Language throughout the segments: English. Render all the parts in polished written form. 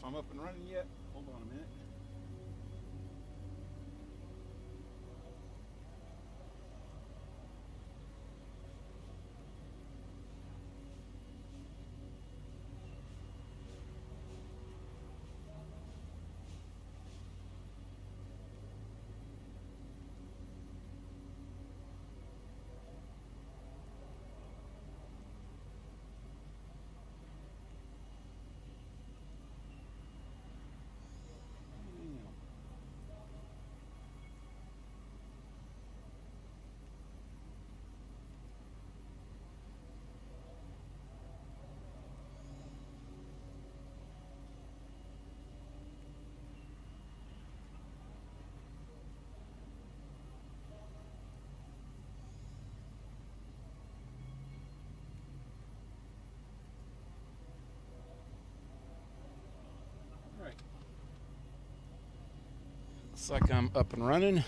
I'm up and running yet? Hold on a minute. All right. Looks like I'm up and running.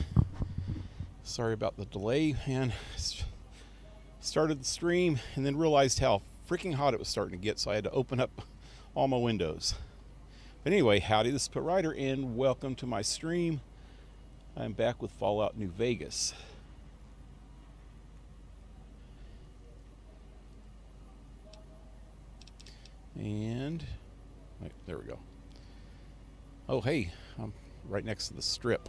Sorry about the delay, man. Started the stream and then realized how freaking hot it was starting to get, so I had to open up all my windows. But anyway, howdy, this is Pit Rider, and welcome to my stream. I'm back with Fallout New Vegas. And, wait, there we go. Oh, hey, I'm right next to the strip.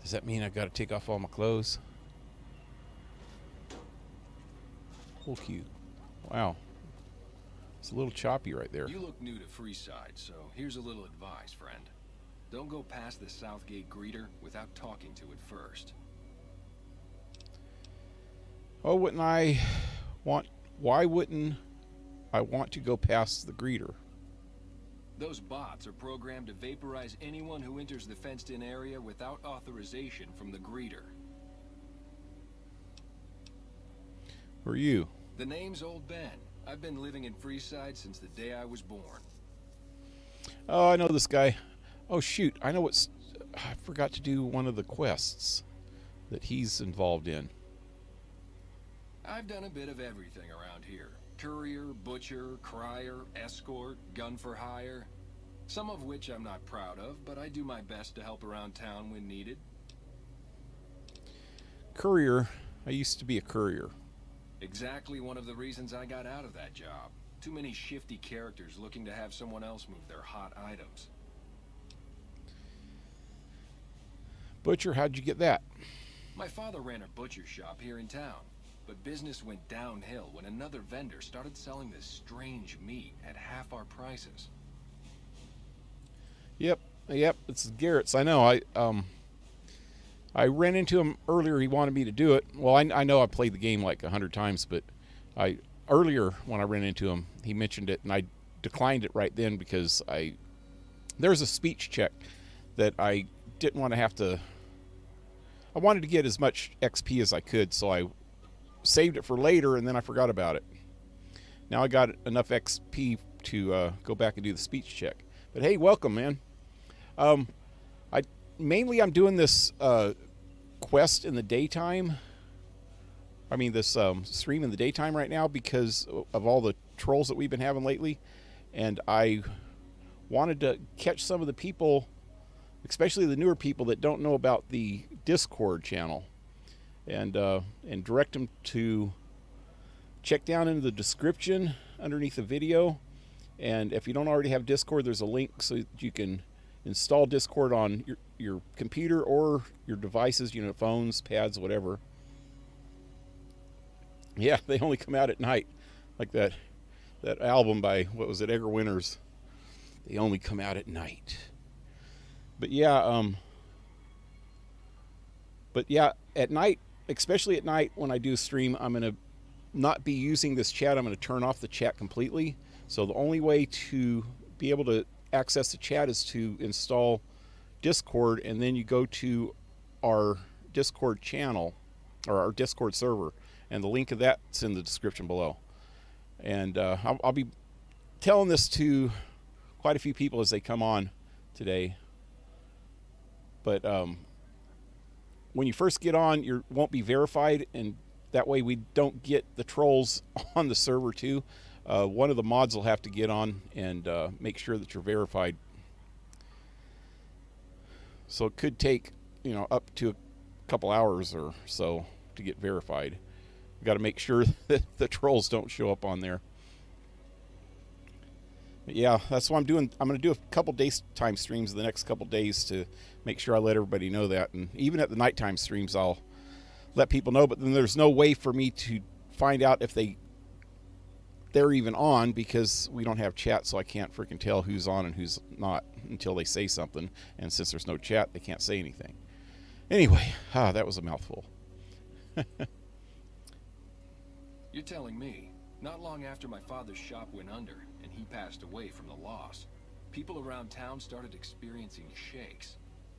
Does that mean I've got to take off all my clothes? Whole cute. Wow. It's a little choppy right there. You look new to Freeside, so here's a little advice, friend. Don't go past the Southgate greeter without talking to it first. Oh, why wouldn't I want to go past the greeter? Those bots are programmed to vaporize anyone who enters the fenced-in area without authorization from the greeter. Who are you? The name's Old Ben. I've been living in Freeside since the day I was born. Oh, I know this guy. Oh, shoot. I forgot to do one of the quests that he's involved in. I've done a bit of everything around here. Courier, butcher, crier, escort, gun for hire. Some of which I'm not proud of, but I do my best to help around town when needed. Courier. I used to be a courier. Exactly one of the reasons I got out of that job. Too many shifty characters looking to have someone else move their hot items. Butcher, how'd you get that? My father ran a butcher shop here in town, but business went downhill when another vendor started selling this strange meat at half our prices. Yep, it's Garrett's. I know. I ran into him earlier. He wanted me to do it. Well, I know I played the game like 100 times, but earlier when I ran into him, he mentioned it, and I declined it right then because there's a speech check that I didn't want to have to. I wanted to get as much XP as I could, so I saved it for later, and then I forgot about it. Now I got enough XP to go back and do the speech check. But hey, welcome, man. I'm doing this quest in the daytime. I mean, this stream in the daytime right now because of all the trolls that we've been having lately. And I wanted to catch some of the people, especially the newer people that don't know about the Discord channel, and direct them to check down into the description underneath the video. And if you don't already have Discord, there's a link so that you can install Discord on your computer or your devices, phones, pads, whatever. Yeah, they only come out at night, like that album by, what was it, Edgar Winters. They only come out at night. But yeah, at night, especially at night when I do a stream, I'm going to not be using this chat. I'm going to turn off the chat completely. So the only way to be able to access the chat is to install Discord, and then you go to our Discord channel or our Discord server, and the link of that's in the description below. And I'll be telling this to quite a few people as they come on today. But when you first get on, you won't be verified, and that way we don't get the trolls on the server too. one of the mods will have to get on and make sure that you're verified. So it could take, up to a couple hours or so to get verified. We got to make sure that the trolls don't show up on there. But yeah, that's what I'm doing. I'm going to do a couple daytime streams the next couple days to make sure I let everybody know that. And even at the nighttime streams, I'll let people know. But then there's no way for me to find out if they're even on, because we don't have chat, so I can't freaking tell who's on and who's not until they say something. And since there's no chat, they can't say anything. Anyway, that was a mouthful. You're telling me, not long after my father's shop went under and he passed away from the loss, people around town started experiencing shakes.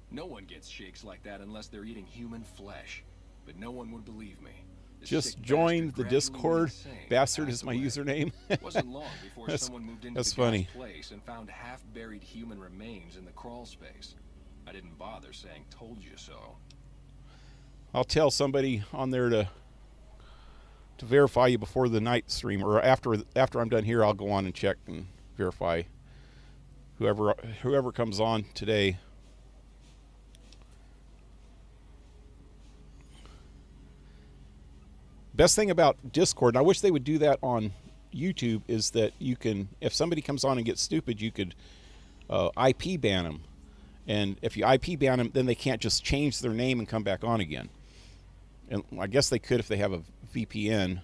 No one gets shakes like that unless they're eating human flesh, but no one would believe me. This Just sick join bastard the gradually Discord. went insane and Bastard passed is my away. username. It wasn't long before someone moved into that's the funny. guy's place and found half-buried human remains in the crawl space. I didn't bother saying "told you so." I'll tell somebody on there to verify you before the night stream, or after I'm done here, I'll go on and check and verify whoever comes on today. Best thing about Discord, and I wish they would do that on YouTube, is that you can, if somebody comes on and gets stupid, you could IP ban them. And if you IP ban them, then they can't just change their name and come back on again. And I guess they could if they have a VPN.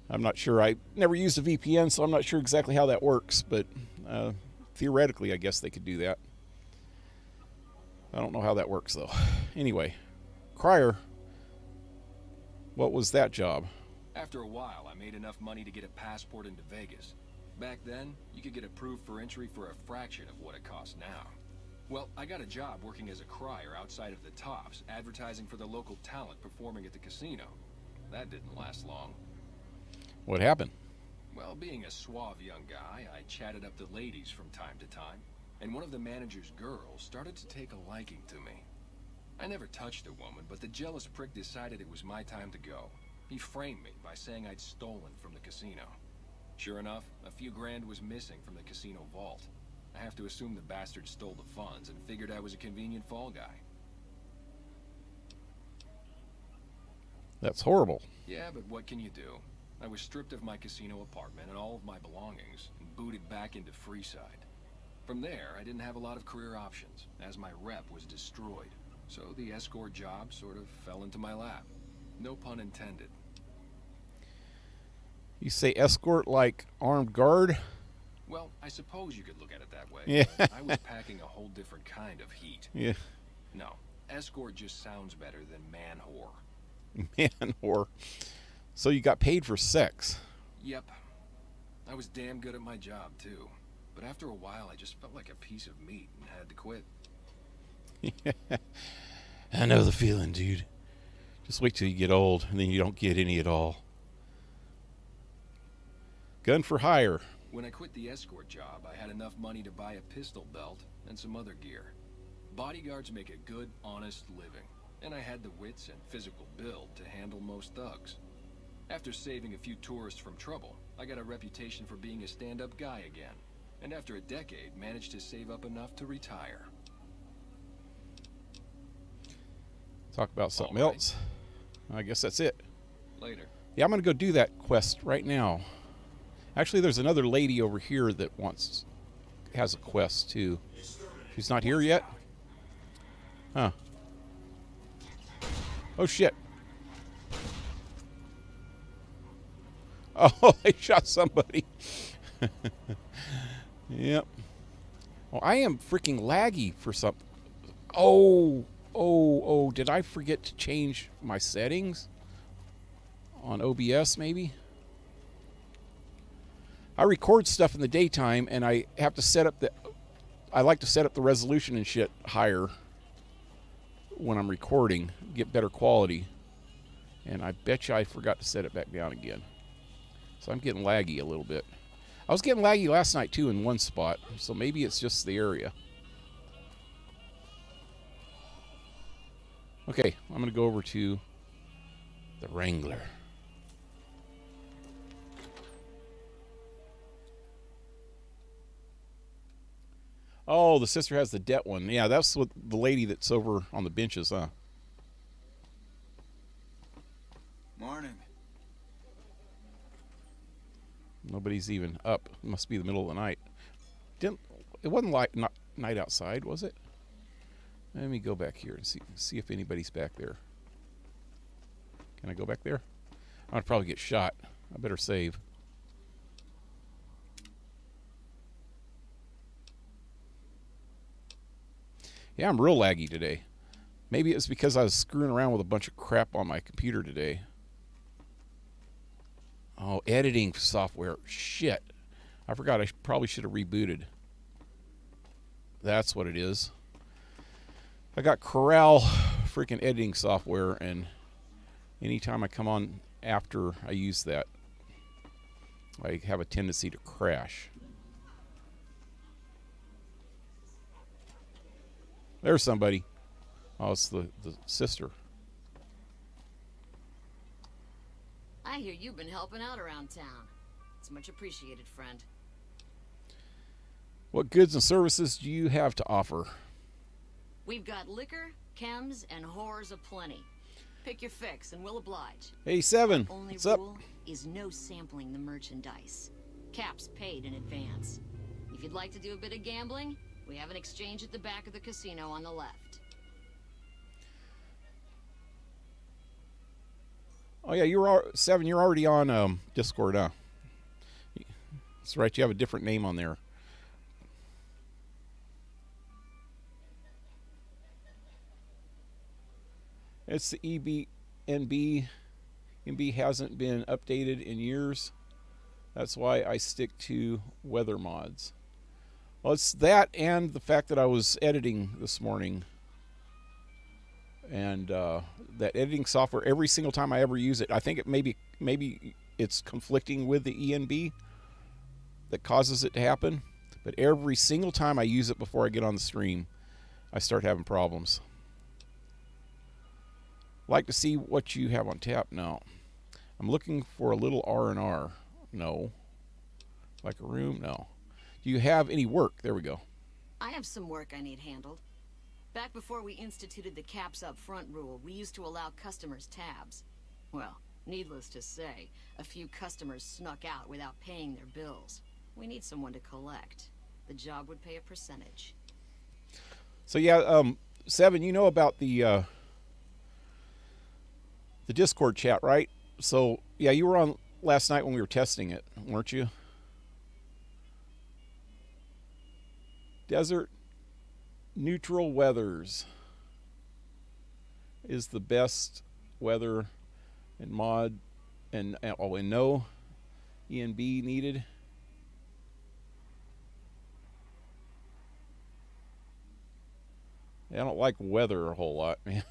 I'm not sure. I never used a VPN, so I'm not sure exactly how that works. But theoretically, I guess they could do that. I don't know how that works, though. Anyway, Crier, what was that job? After a while, I made enough money to get a passport into Vegas. Back then, you could get approved for entry for a fraction of what it costs now. Well, I got a job working as a crier outside of the Tops, advertising for the local talent performing at the casino. That didn't last long. What happened? Well, being a suave young guy, I chatted up the ladies from time to time, and one of the manager's girls started to take a liking to me. I never touched a woman, but the jealous prick decided it was my time to go. He framed me by saying I'd stolen from the casino. Sure enough, a few grand was missing from the casino vault. I have to assume the bastard stole the funds and figured I was a convenient fall guy. That's horrible. Yeah, but what can you do? I was stripped of my casino apartment and all of my belongings and booted back into Freeside. From there, I didn't have a lot of career options, as my rep was destroyed. So the escort job sort of fell into my lap. No pun intended. You say escort like armed guard? Well, I suppose you could look at it that way. Yeah. But I was packing a whole different kind of heat. Yeah. No, escort just sounds better than man whore. Man whore. So you got paid for sex? Yep. I was damn good at my job, too. But after a while, I just felt like a piece of meat and had to quit. Yeah. I know the feeling, dude. Just wait till you get old, and then you don't get any at all. Gun for hire. When I quit the escort job, I had enough money to buy a pistol belt and some other gear. Bodyguards make a good, honest living, and I had the wits and physical build to handle most thugs. After saving a few tourists from trouble, I got a reputation for being a stand-up guy again, and after a decade, managed to save up enough to retire. Talk about something All right. else. I guess that's it. Later. Yeah, I'm going to go do that quest right now. Actually, there's another lady over here that has a quest too. She's not here yet? Huh. Oh, shit. Oh, they shot somebody. Yep. Oh, I am freaking laggy for something. Oh, did I forget to change my settings on OBS maybe? I record stuff in the daytime and I have to set up I like to set up the resolution and shit higher when I'm recording, get better quality. And I bet you I forgot to set it back down again. So I'm getting laggy a little bit. I was getting laggy last night too in one spot, so maybe it's just the area. Okay, I'm going to go over to the Wrangler. Oh, the sister has the debt one. Yeah, that's what the lady that's over on the benches, huh? Morning. Nobody's even up. It must be the middle of the night. It wasn't like night outside, was it? Let me go back here and see if anybody's back there. Can I go back there? I'd probably get shot. I better save. Yeah, I'm real laggy today. Maybe it's because I was screwing around with a bunch of crap on my computer today. Oh, editing software. Shit. I forgot I probably should have rebooted. That's what it is. I got Corral freaking editing software, and anytime I come on after I use that, I have a tendency to crash. There's somebody. Oh, it's the sister. I hear you've been helping out around town. It's much appreciated, friend. What goods and services do you have to offer? We've got liquor, chems, and whores aplenty. Pick your fix, and we'll oblige. Hey, Seven. Only What's up? rule is no sampling the merchandise. Caps paid in advance. If you'd like to do a bit of gambling, we have an exchange at the back of the casino on the left. Oh yeah, Seven. You're already on Discord, huh? That's right. You have a different name on there. It's the EBNB. NB hasn't been updated in years. That's why I stick to weather mods. Well, it's that and the fact that I was editing this morning. And that editing software, every single time I ever use it, I think it maybe it's conflicting with the ENB that causes it to happen. But every single time I use it before I get on the stream, I start having problems. Like to see what you have on tap? No. I'm looking for a little R&R. No. Like a room? No. Do you have any work? There we go. I have some work I need handled. Back before we instituted the caps up front rule, we used to allow customers tabs. Well, needless to say, a few customers snuck out without paying their bills. We need someone to collect. The job would pay a percentage. So yeah, Seven, you know about the Discord chat, right? So yeah, you were on last night when we were testing it, weren't you? Desert neutral weathers is the best weather and mod, and no ENB needed. I don't like weather a whole lot, man.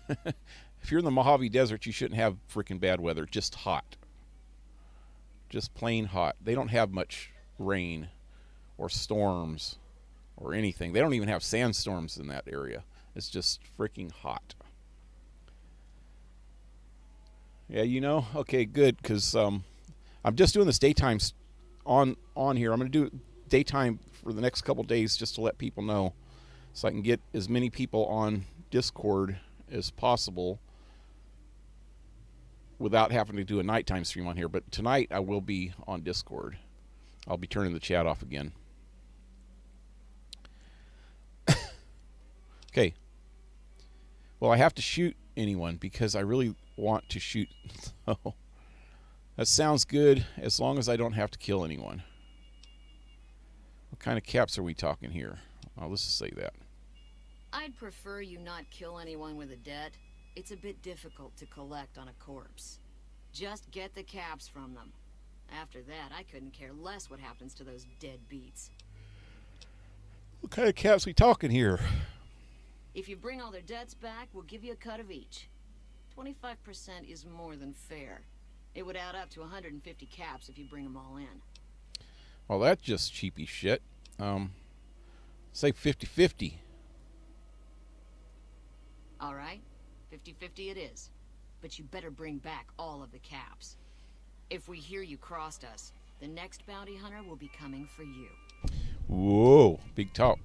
If you're in the Mojave Desert, you shouldn't have freaking bad weather. Just hot. Just plain hot. They don't have much rain or storms or anything. They don't even have sandstorms in that area. It's just freaking hot. Yeah, you know? Okay, good, because I'm just doing this daytime on here. I'm going to do daytime for the next couple days just to let people know, so I can get as many people on Discord as possible without having to do a nighttime stream on here. But tonight I will be on Discord. I'll be turning the chat off again. Okay. Well, I have to shoot anyone because I really want to shoot. So that sounds good as long as I don't have to kill anyone. What kind of caps are we talking here? Let's just say that. I'd prefer you not kill anyone with a debt. It's a bit difficult to collect on a corpse. Just get the caps from them. After that, I couldn't care less what happens to those dead beats. What kind of caps we talking here? If you bring all their debts back, we'll give you a cut of each. 25% is more than fair. It would add up to 150 caps if you bring them all in. Well, that's just cheapy shit. Say 50-50. All right, 50-50 it is. But you better bring back all of the caps. If we hear you crossed us, the next bounty hunter will be coming for you. Whoa, big talk.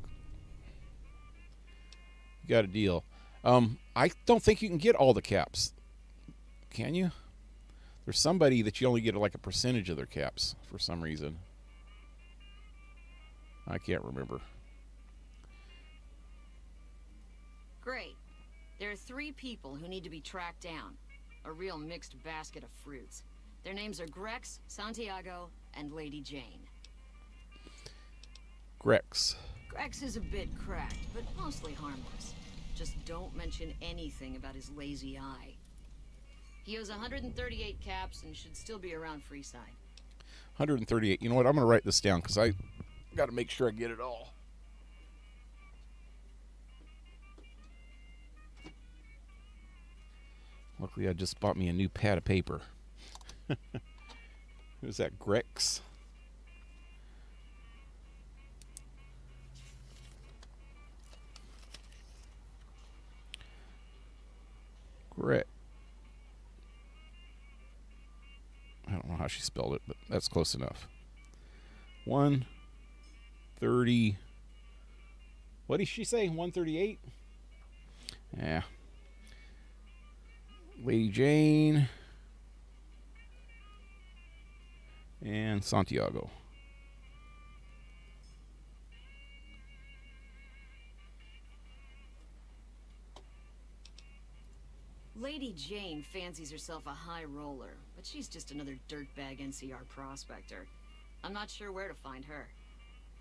You got a deal. I don't think you can get all the caps. Can you? There's somebody that you only get like a percentage of their caps for some reason. I can't remember. Great. There are 3 people who need to be tracked down. A real mixed basket of fruits. Their names are Grex, Santiago, and Lady Jane. Grex. Grex is a bit cracked, but mostly harmless. Just don't mention anything about his lazy eye. He owes 138 caps and should still be around Freeside. 138. You know what? I'm going to write this down because I got to make sure I get it all. Luckily, I just bought me a new pad of paper. Who's that? Grex? Grex. I don't know how she spelled it, but that's close enough. 130. What did she say? 138? Yeah. Lady Jane and Santiago. Lady Jane fancies herself a high roller, but she's just another dirtbag NCR prospector. I'm not sure where to find her.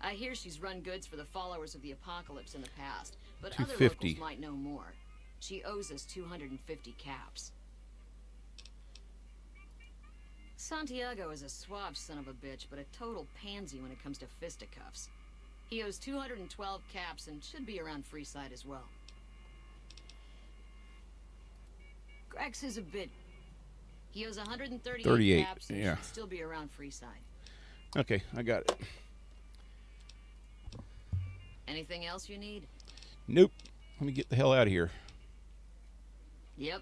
I hear she's run goods for the followers of the apocalypse in the past, but other 250. locals might know more. She owes us 250 caps. Santiago is a suave son of a bitch, but a total pansy when it comes to fisticuffs. He owes 212 caps and should be around Freeside as well. Grex is a bit... He owes 138 caps and should still be around Freeside. Okay, I got it. Anything else you need? Nope. Let me get the hell out of here. Yep.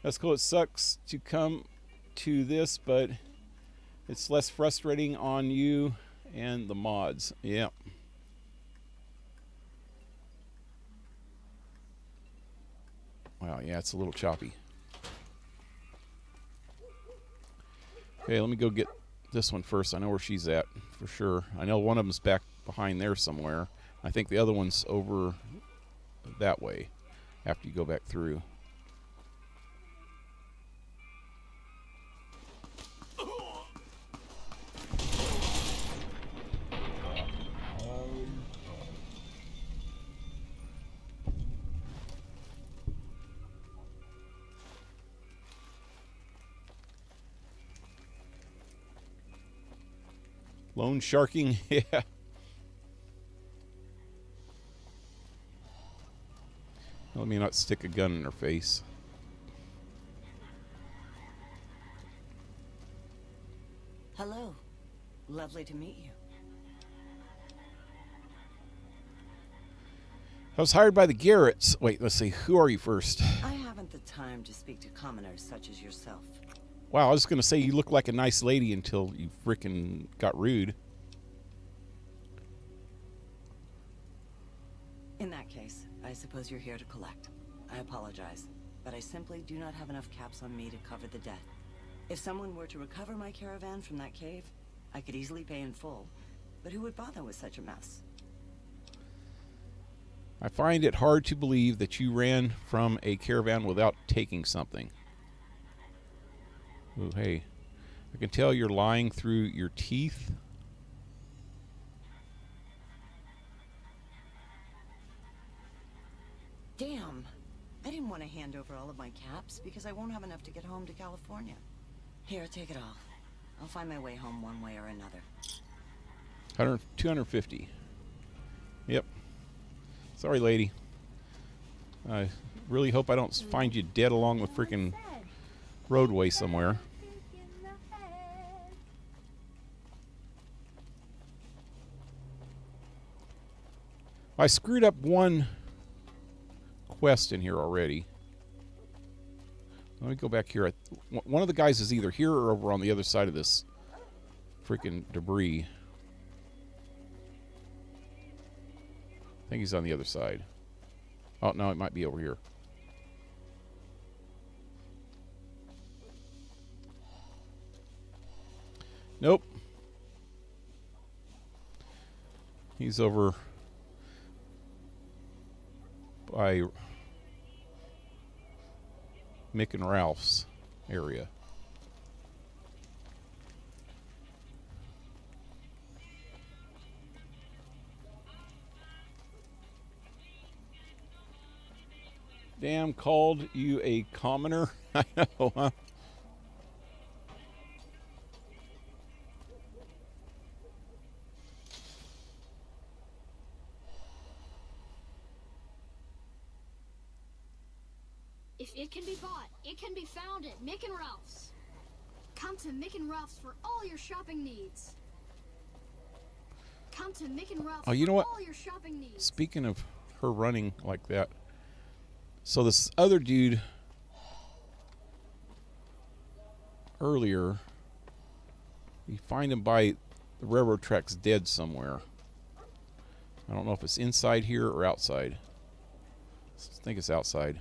That's cool. It sucks to come to this, but it's less frustrating on you and the mods. Yep. Wow, yeah, it's a little choppy. Okay, let me go get this one first. I know where she's at for sure. I know one of them's back behind there somewhere. I think the other one's over that way after you go back through. Loan sharking, yeah. Let me not stick a gun in her face. Hello. Lovely to meet you. I was hired by the Garretts. Wait, let's see. Who are you first? I haven't the time to speak to commoners such as yourself. Wow, I was going to say you look like a nice lady until you frickin' got rude. In that case, I suppose you're here to collect. I apologize, but I simply do not have enough caps on me to cover the debt. If someone were to recover my caravan from that cave, I could easily pay in full, but who would bother with such a mess? I find it hard to believe that you ran from a caravan without taking something. Oh, hey. I can tell you're lying through your teeth. Damn! I didn't want to hand over all of my caps because I won't have enough to get home to California. Here, take it all. I'll find my way home one way or another. 250. Yep. Sorry, lady. I really hope I don't find you dead along the freaking roadway somewhere. I screwed up one quest in here already. Let me go back here. One of the guys is either here or over on the other side of this freaking debris. I think he's on the other side. Oh, no, it might be over here. Nope. He's over by Mick and Ralph's area. Damn, called you a commoner? I know, huh? If it can be bought, it can be found at Mick and Ralph's. Come to Mick and Ralph's for all your shopping needs. Come to Mick and Ralph's Oh, you know what? for all your shopping needs. Speaking of her running like that, so this other dude earlier, you find him by the railroad tracks dead somewhere. I don't know if it's inside here or outside. I think it's outside.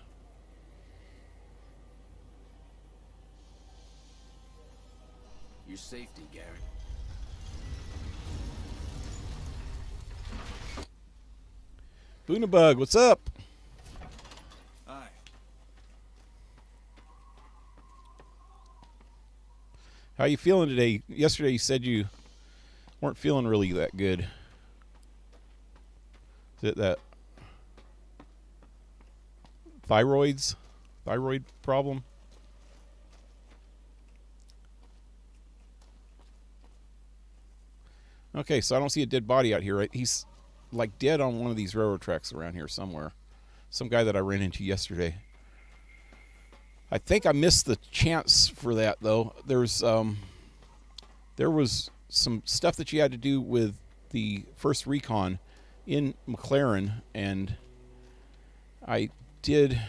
Your safety, Garrett. Boonabug, what's up? Hi. How you feeling today? Yesterday you said you weren't feeling really that good. Is it that thyroid problem? Okay, so I don't see a dead body out here. Right? He's like dead on one of these railroad tracks around here somewhere. Some guy that I ran into yesterday. I think I missed the chance for that though. There was some stuff that you had to do with the first recon in McLaren, and I did.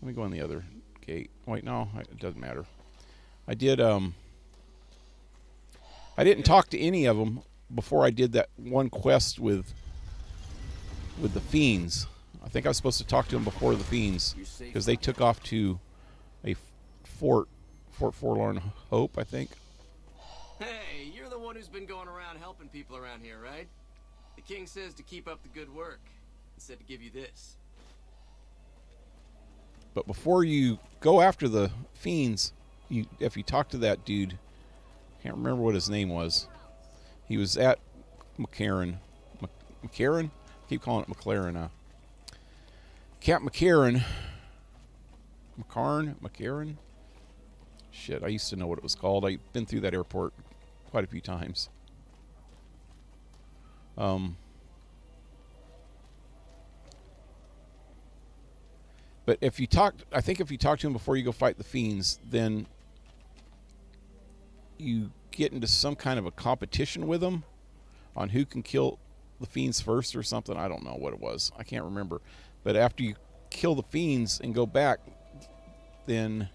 Let me go on the other gate. Wait, no, it doesn't matter. I did. I didn't talk to any of them before I did that one quest with the Fiends. I think I was supposed to talk to them before the Fiends because they took off to a Fort Forlorn Hope, I think. Hey, you're the one who's been going around helping people around here, right? The king says to keep up the good work and said to give you this. But before you go after the Fiends, if you talk to that dude, can't remember what his name was. He was at McCarran. McCarran? I keep calling it McLaren. Camp McCarran. McCarran? Shit, I used to know what it was called. I've been through that airport quite a few times. But if you talk, I think if you talk to him before you go fight the Fiends, then you get into some kind of a competition with them on who can kill the Fiends first or something. I don't know what it was. I can't remember. But after you kill the Fiends and go back, then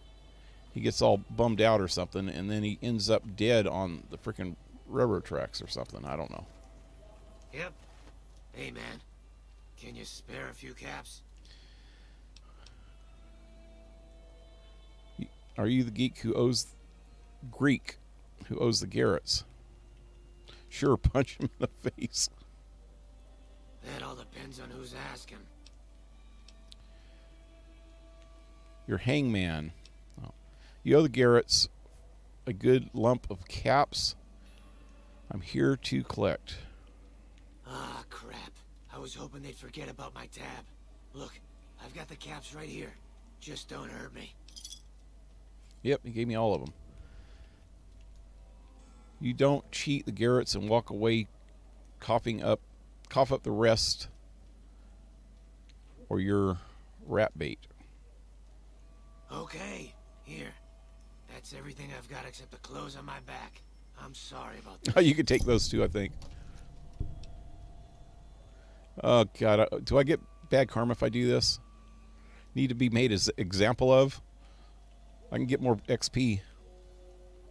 he gets all bummed out or something, and then he ends up dead on the freaking railroad tracks or something. I don't know. Yep. Hey, man. Can you spare a few caps? Are you the geek who owes Greek who owes the Garretts? Sure, punch him in the face. That all depends on who's asking. Your hangman. Oh. You owe the Garretts a good lump of caps. I'm here to collect. Ah, crap. I was hoping they'd forget about my tab. Look, I've got the caps right here. Just don't hurt me. Yep, he gave me all of them. You don't cheat the Garretts and walk away cough up the rest, or you're rat bait. Okay, here. That's everything I've got except the clothes on my back. I'm sorry about this. Oh, you could take those too, I think. Oh, God. Do I get bad karma if I do this? Need to be made as example of? I can get more XP.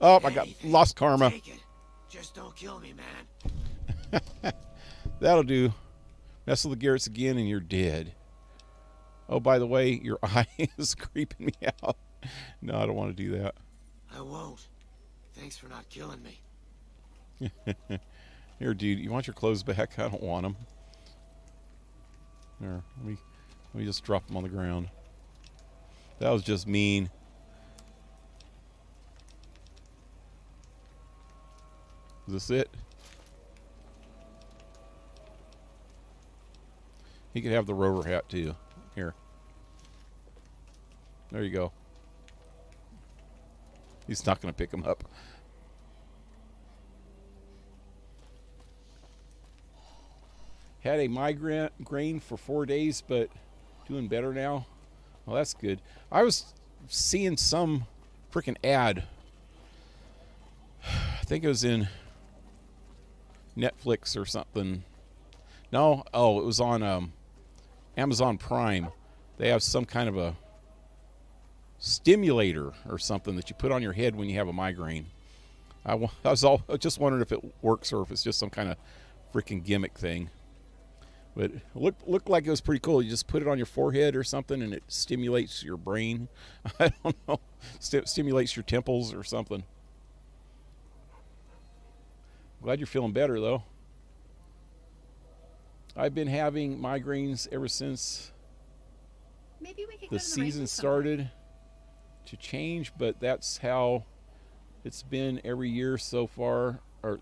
Oh, I got lost karma. Take it. Just don't kill me, man. That'll do. Mess with the Garretts again and you're dead. Oh, by the way, your eye is creeping me out. No, I don't want to do that. I won't. Thanks for not killing me. Here, dude, you want your clothes back? I don't want them. There, let me just drop them on the ground. That was just mean. Is this it? He could have the rover hat too. Here. There you go. He's not going to pick him up. Had a migraine for 4 days, but doing better now. Well, that's good. I was seeing some freaking ad. I think it was in Netflix or something. No, oh, it was on Amazon Prime. They have some kind of a stimulator or something that you put on your head when you have a migraine. I was just wondering if it works or if it's just some kind of freaking gimmick thing. But it looked like it was pretty cool. You just put it on your forehead or something and it stimulates your brain. I don't know. Stimulates your temples or something. Glad you're feeling better, though. I've been having migraines ever since Maybe we could go the to the season races somewhere. started to change, but that's how it's been every year so far. Or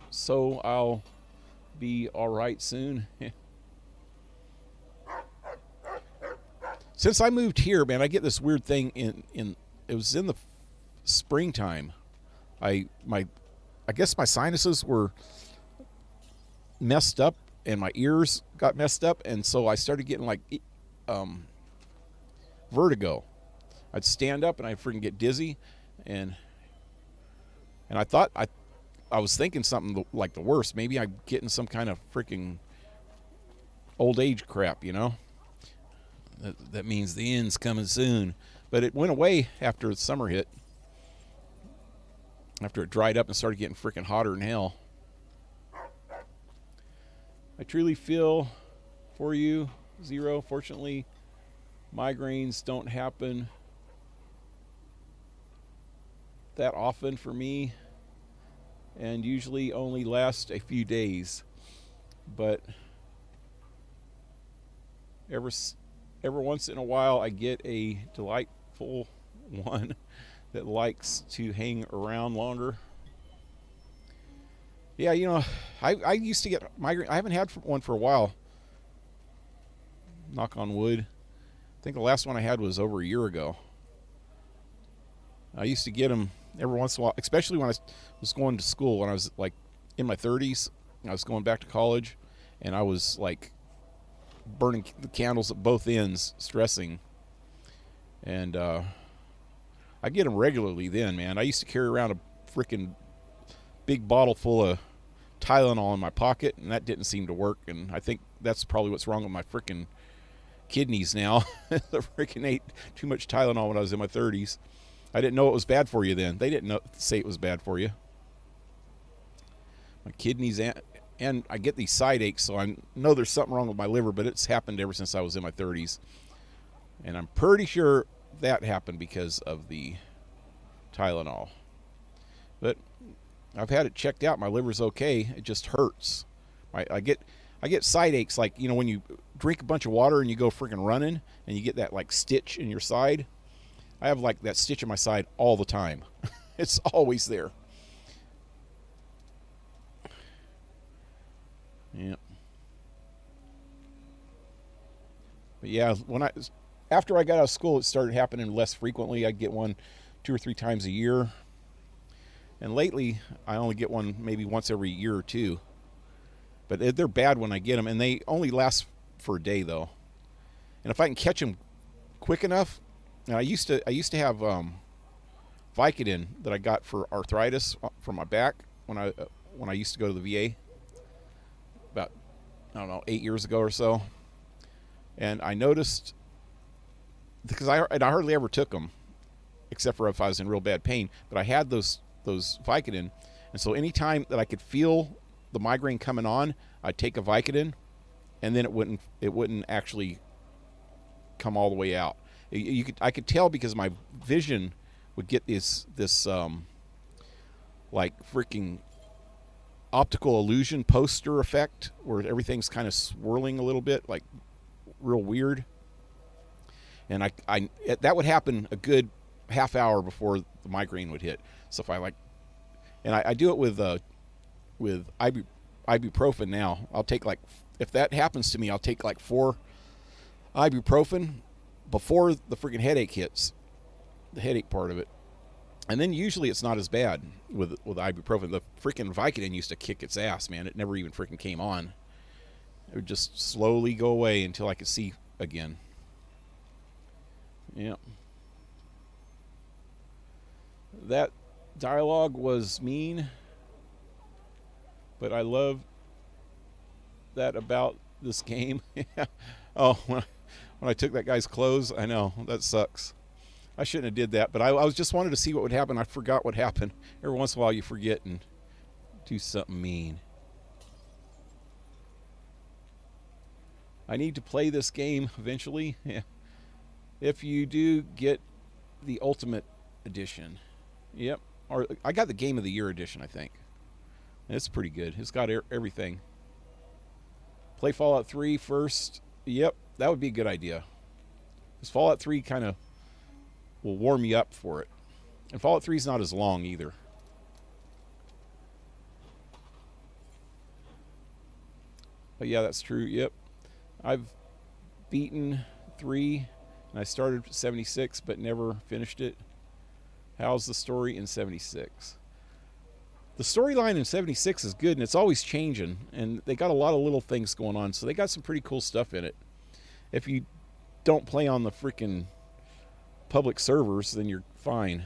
so I'll be all right soon. Since I moved here, man, I get this weird thing in it was in the springtime. I guess my sinuses were messed up and my ears got messed up, and so I started getting like vertigo. I'd stand up and I'd freaking get dizzy, and I thought I was thinking something like the worst. Maybe I'm getting some kind of freaking old age crap, you know? That means the end's coming soon. But it went away after the summer hit. After it dried up and started getting freaking hotter than hell. I truly feel for you, Zero. Fortunately, migraines don't happen that often for me, and usually only last a few days, but every once in a while I get a delightful one that likes to hang around longer. Yeah, you know, I used to get migraine. I haven't had one for a while. Knock on wood. I think the last one I had was over a year ago. I used to get them every once in a while, especially when I was going to school when I was like in my 30s. I was going back to college, and I was like burning the candles at both ends, stressing. And I get them regularly then, man. I used to carry around a freaking big bottle full of Tylenol in my pocket, and that didn't seem to work. And I think that's probably what's wrong with my freaking kidneys now. I freaking ate too much Tylenol when I was in my 30s. I didn't know it was bad for you then. They didn't say it was bad for you. My kidneys and I get these side aches, so I know there's something wrong with my liver, but it's happened ever since I was in my 30s. And I'm pretty sure that happened because of the Tylenol. But I've had it checked out. My liver's okay. It just hurts. I get side aches, like, you know, when you drink a bunch of water and you go freaking running and you get that like stitch in your side. I have like that stitch in my side all the time. It's always there. Yeah. But yeah, after I got out of school, it started happening less frequently. I'd get one 2 or 3 times a year. And lately, I only get one maybe once every year or two. But they're bad when I get them, and they only last for a day though. And if I can catch them quick enough, and I used to have Vicodin that I got for arthritis from my back when I used to go to the VA about, I don't know, 8 years ago or so. And I noticed, because I hardly ever took them, except for if I was in real bad pain, but I had those Vicodin, and so anytime that I could feel the migraine coming on, I'd take a Vicodin, and then it wouldn't actually come all the way out. I could tell because my vision would get this like freaking optical illusion poster effect where everything's kind of swirling a little bit, like real weird. And that would happen a good half hour before the migraine would hit. So if I do it with ibuprofen now. I'll take if that happens to me, I'll take 4 ibuprofen before the freaking headache hits, the headache part of it. And then usually it's not as bad with ibuprofen. The freaking Vicodin used to kick its ass, man. It never even freaking came on. It would just slowly go away until I could see again. Yeah. That dialogue was mean, but I love that about this game. Oh, when I took that guy's clothes, I know, that sucks. I shouldn't have did that, but I was just wanted to see what would happen. I forgot what happened. Every once in a while you forget and do something mean. I need to play this game eventually. Yeah. If you do get the Ultimate Edition. Yep. Or I got the Game of the Year edition, I think. It's pretty good. It's got everything. Play Fallout 3 first. Yep, that would be a good idea. Because Fallout 3 kind of will warm you up for it. And Fallout 3 is not as long either. But yeah, that's true. Yep. I've beaten 3, and I started 76, but never finished it. How's the story in 76? The storyline in 76 is good, and it's always changing, and they got a lot of little things going on, so they got some pretty cool stuff in it. If you don't play on the freaking public servers, then you're fine.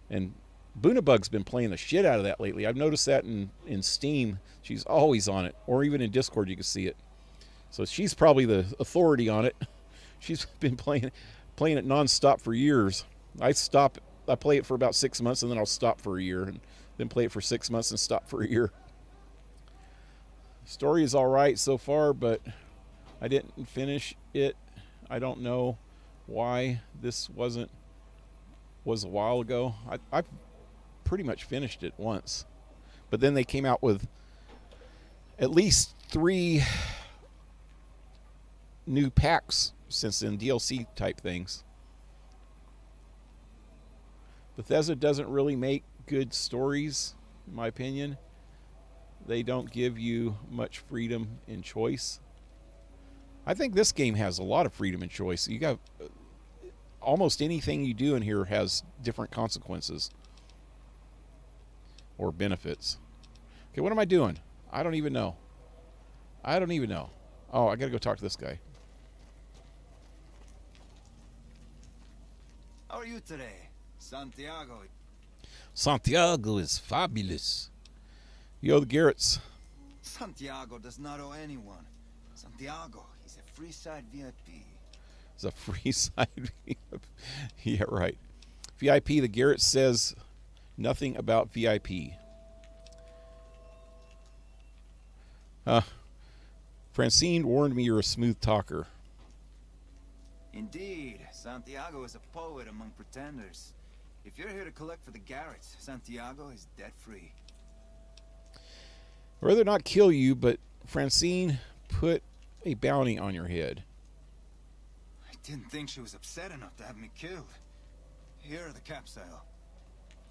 And Boonabug's been playing the shit out of that lately. I've noticed that in Steam. She's always on it, or even in Discord you can see it. So she's probably the authority on it. She's been playing it nonstop for years. I play it for about 6 months, and then I'll stop for a year, and then play it for 6 months and stop for a year. Story is all right so far, but I didn't finish it. I don't know why this was a while ago. I pretty much finished it once, but then they came out with at least 3 new packs since then, DLC type things. Bethesda doesn't really make good stories, in my opinion. They don't give you much freedom in choice. I think this game has a lot of freedom in choice. You got almost anything you do in here has different consequences or benefits. Okay, what am I doing? I don't even know. Oh, I gotta go talk to this guy. How are you today, Santiago? Santiago is fabulous. Yo, the Garretts. Santiago does not owe anyone. Santiago is a free side VIP. It's a free side VIP. Yeah, right. VIP, the Garrett says nothing about VIP. Francine warned me you're a smooth talker. Indeed, Santiago is a poet among pretenders. If you're here to collect for the Garretts, Santiago is debt-free. I'd rather not kill you, but Francine put a bounty on your head. I didn't think she was upset enough to have me killed. Here are the capsule.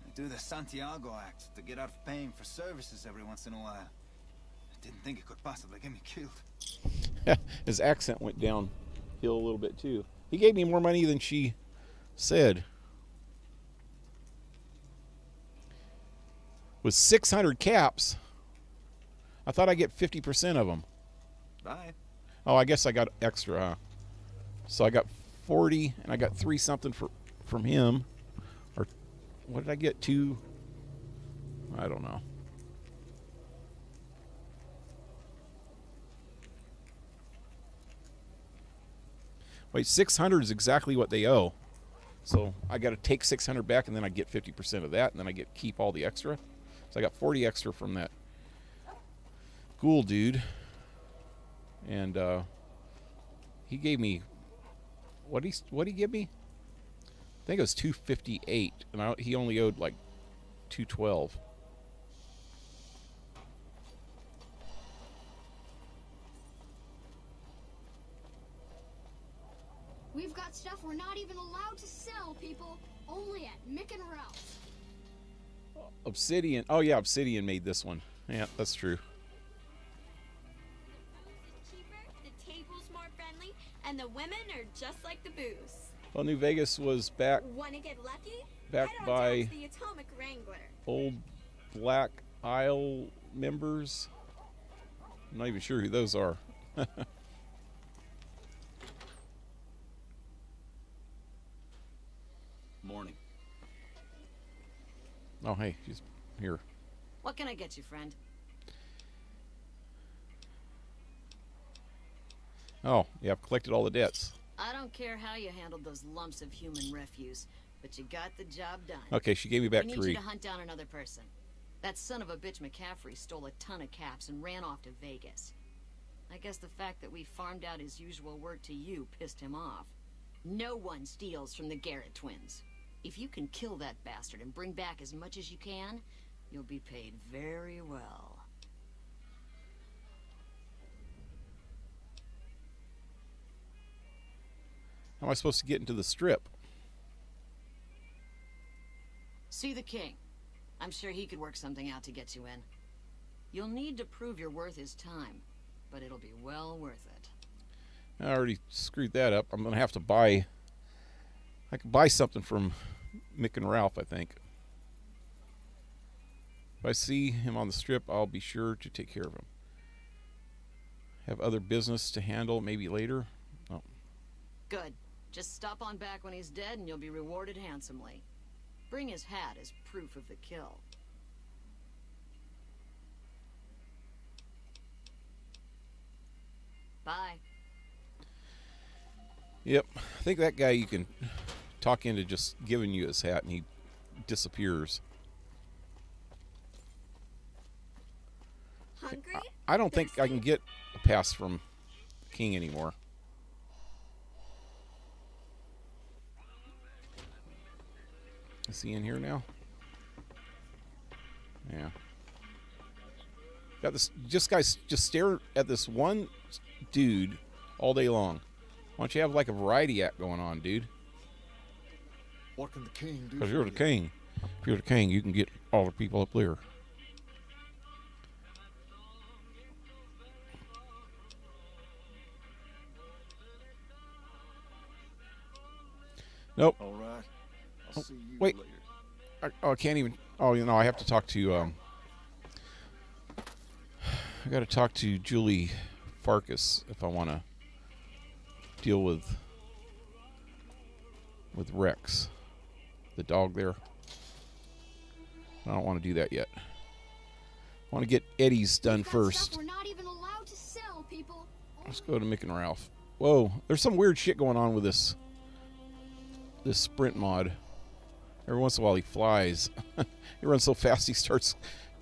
I do the Santiago Act to get out of paying for services every once in a while. I didn't think it could possibly get me killed. His accent went downhill a little bit too. He gave me more money than she said. With 600 caps, I thought I'd get 50% of them. Bye. Oh, I guess I got extra, huh? So I got 40, and I got 3 something from him. Or what did I get? 2? I don't know. Wait, 600 is exactly what they owe. So I got to take 600 back, and then I get 50% of that, and then I get keep all the extra. So I got 40 extra from that ghoul dude. and he gave me what he give me? I think it was $258, and he only owed like $212. We've got stuff we're not even allowed to sell, people. Only at Mick and Ralph's. Obsidian. Oh yeah, Obsidian made this one. Yeah, that's true. The booze is cheaper, the table's more friendly, and the women are just like the booze. Well, New Vegas was back Wanna get lucky? Back Head on by down to the Atomic Wrangler. old Black Isle members. I'm not even sure who those are. Morning. Oh, hey, she's here. What can I get you, friend? Oh, yeah, I've collected all the debts. I don't care how you handled those lumps of human refuse, but you got the job done. Okay, she gave me back I need 3. you to hunt down another person. That son of a bitch McCaffrey stole a ton of caps and ran off to Vegas. I guess the fact that we farmed out his usual work to you pissed him off. No one steals from the Garrett twins. If you can kill that bastard and bring back as much as you can, you'll be paid very well. How am I supposed to get into the strip? See the king. I'm sure he could work something out to get you in. You'll need to prove your worth his time, but it'll be well worth it. I already screwed that up. I'm going to have to buy... I could buy something from Mick and Ralph, I think. If I see him on the strip, I'll be sure to take care of him. Have other business to handle, maybe later. Oh. Good. Just stop on back when he's dead and you'll be rewarded handsomely. Bring his hat as proof of the kill. Bye. Yep. I think that guy you can talk into just giving you his hat and he disappears. Hungry? I don't think I can get a pass from the king anymore. Is he in here now? Yeah. Got this. Just stare at this one dude all day long. Why don't you have like a variety act going on, dude? What can the king do? Because you're the king. If you're the king, you can get all the people up there. Nope. All right. I'll see you wait. later. I can't even. Oh, you know, I have to talk to. I got to talk to Julie Farkas if I want to deal with Rex, the dog there. I don't want to do that yet. I want to get Eddie's done first. We're not even allowed to sell, people. Let's go to Mick and Ralph. Whoa, there's some weird shit going on with this sprint mod. Every once in a while he flies. He runs so fast he starts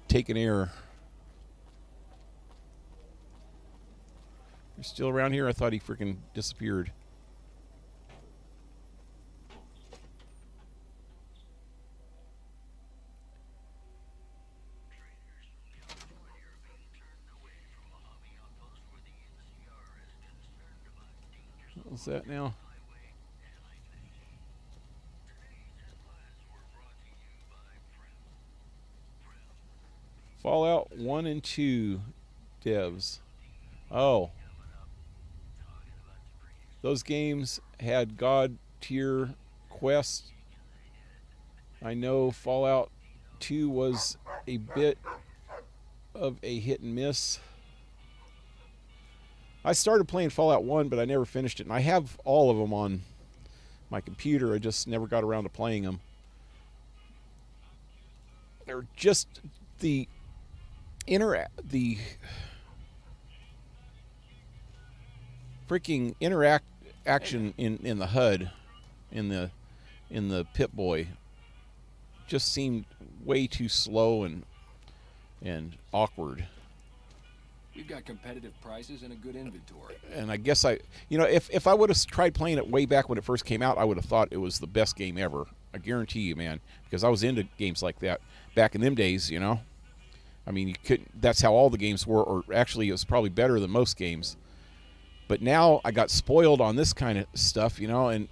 taking air. You're still around here? I thought he freaking disappeared. What's that now? Fallout 1 and 2 devs. Oh. Those games had God tier quests. I know Fallout 2 was a bit of a hit and miss. I started playing Fallout 1, but I never finished it. And I have all of them on my computer. I just never got around to playing them. They're just the freaking action in the HUD in the Pip-Boy just seemed way too slow and awkward. We've got competitive prices and a good inventory. And I guess if I would have tried playing it way back when it first came out, I would have thought it was the best game ever. I guarantee you, man, because I was into games like that back in them days, you know. I mean, you couldn't. That's how all the games were, or actually, it was probably better than most games. But now I got spoiled on this kind of stuff, you know, and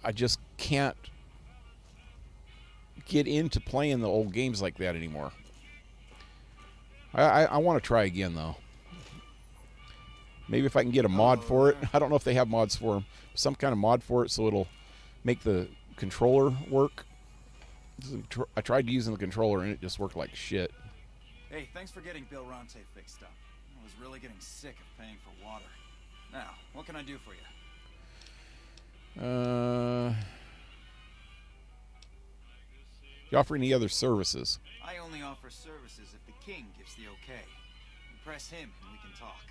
I just can't get into playing the old games like that anymore. I want to try again, though. Maybe if I can get a mod for it. I don't know if they have mods for them. Some kind of mod for it so it'll make the controller work. I tried using the controller and it just worked like shit. Hey, thanks for getting Bill Ronte fixed up. I was really getting sick of paying for water. Now, what can I do for you? You offer any other services? I only offer services if the king gives the okay. Impress him and we can talk.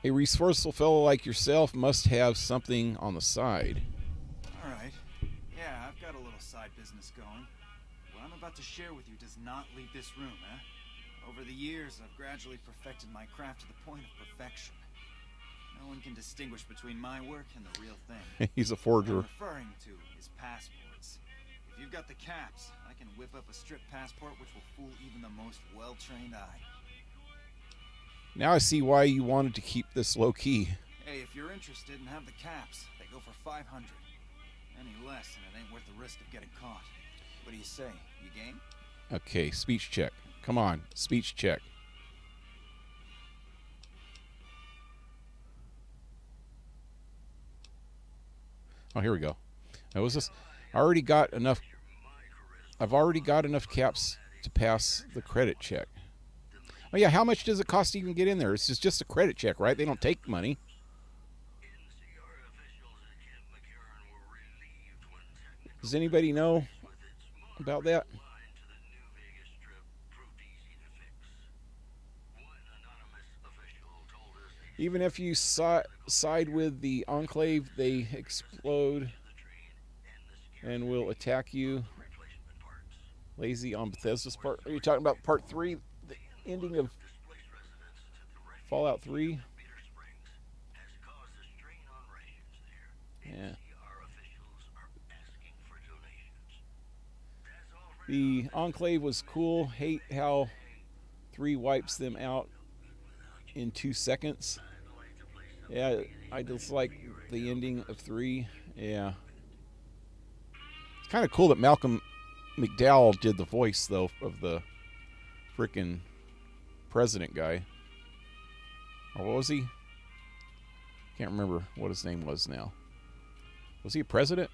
A resourceful fellow like yourself must have something on the side. Alright. Yeah, I've got a little side business going. What I'm about to share with you does not leave this room, eh? Over the years, I've gradually perfected my craft to the point of perfection. No one can distinguish between my work and the real thing. He's a forger. What I'm referring to is passports. If you've got the caps, I can whip up a strip passport which will fool even the most well-trained eye. Now I see why you wanted to keep this low-key. Hey, if you're interested and have the caps, they go for 500. Any less, and it ain't worth the risk of getting caught. What do you say? You game? Okay, speech check. Come on, speech check. Oh, here we go. Now, was this? I've already got enough caps to pass the credit check. Oh yeah, how much does it cost to even get in there? It's just a credit check, right? They don't take money. Does anybody know about that? Even if you side with the Enclave, they explode and will attack you. Lazy on Bethesda's part. Are you talking about part 3? The ending of Fallout 3? Yeah. The Enclave was cool. Hate how 3 wipes them out in 2 seconds. Yeah, I dislike the ending of 3. Yeah. It's kind of cool that Malcolm McDowell did the voice, though, of the frickin' president guy. Or what was he? Can't remember what his name was now. Was he a president?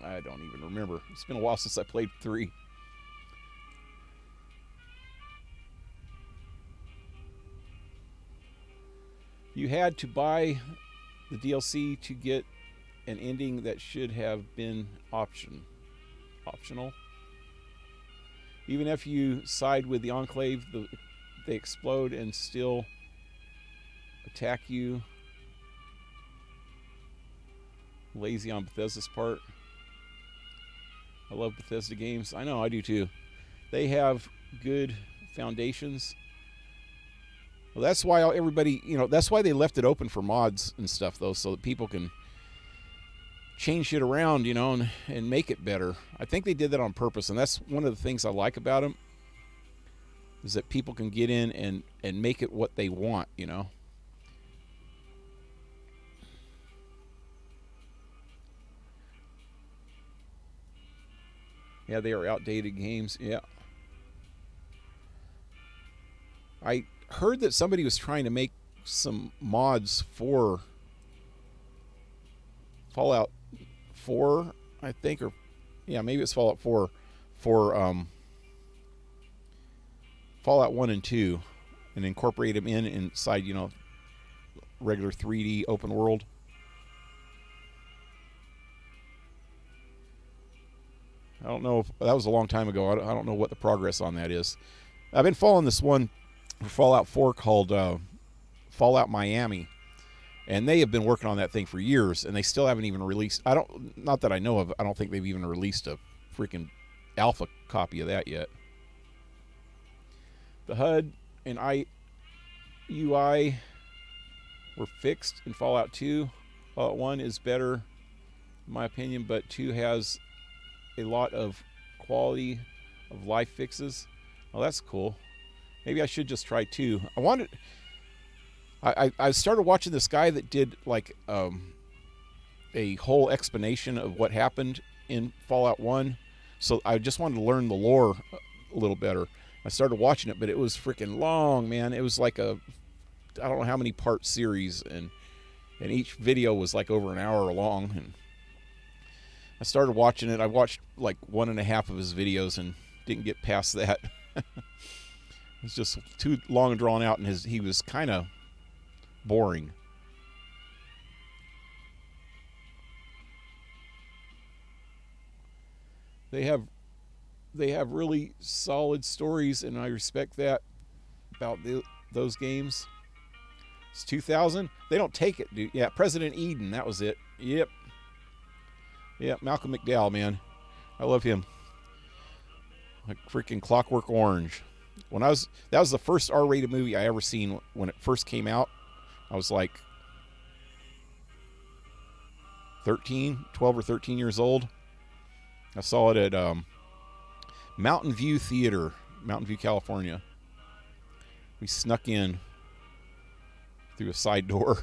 I don't even remember. It's been a while since I played 3. You had to buy the DLC to get an ending that should have been optional. Even if you side with the Enclave, they explode and still attack you. Lazy on Bethesda's part. I love Bethesda games. I know, I do too. They have good foundations. Well, that's why everybody, that's why they left it open for mods and stuff, though, so that people can change it around, and make it better. I think they did that on purpose, and that's one of the things I like about them, is that people can get in and make it what they want, Yeah, they are outdated games. Yeah. I heard that somebody was trying to make some mods for Fallout 4, I think, or yeah, maybe it's Fallout 4 for Fallout 1 and 2, and incorporate them inside, regular 3D open world. I don't know if that was a long time ago. I don't know what the progress on that is. I've been following this one for Fallout 4 called Fallout Miami, and they have been working on that thing for years, and they still haven't even released. Not that I know of. I don't think they've even released a freaking alpha copy of that yet. The HUD and UI were fixed in Fallout 2. Fallout 1 is better, in my opinion, but 2 has a lot of quality of life fixes. Oh, that's cool. Maybe I should just try 2. I started watching this guy that did like a whole explanation of what happened in Fallout 1. So I just wanted to learn the lore a little better. I started watching it, but it was freaking long, man. It was like I don't know how many part series, and each video was like over an hour long. And I started watching it. I watched like 1.5 of his videos and didn't get past that. It was just too long and drawn out, and he was kind of boring. They have really solid stories, and I respect that about those games. It's 2000. They don't take it, dude. Yeah, President Eden, that was it. Yep, Malcolm McDowell, man, I love him. Like freaking Clockwork Orange. That was the first R-rated movie I ever seen when it first came out. I was like 12 or 13 years old. I saw it at Mountain View Theater, Mountain View, California. We snuck in through a side door.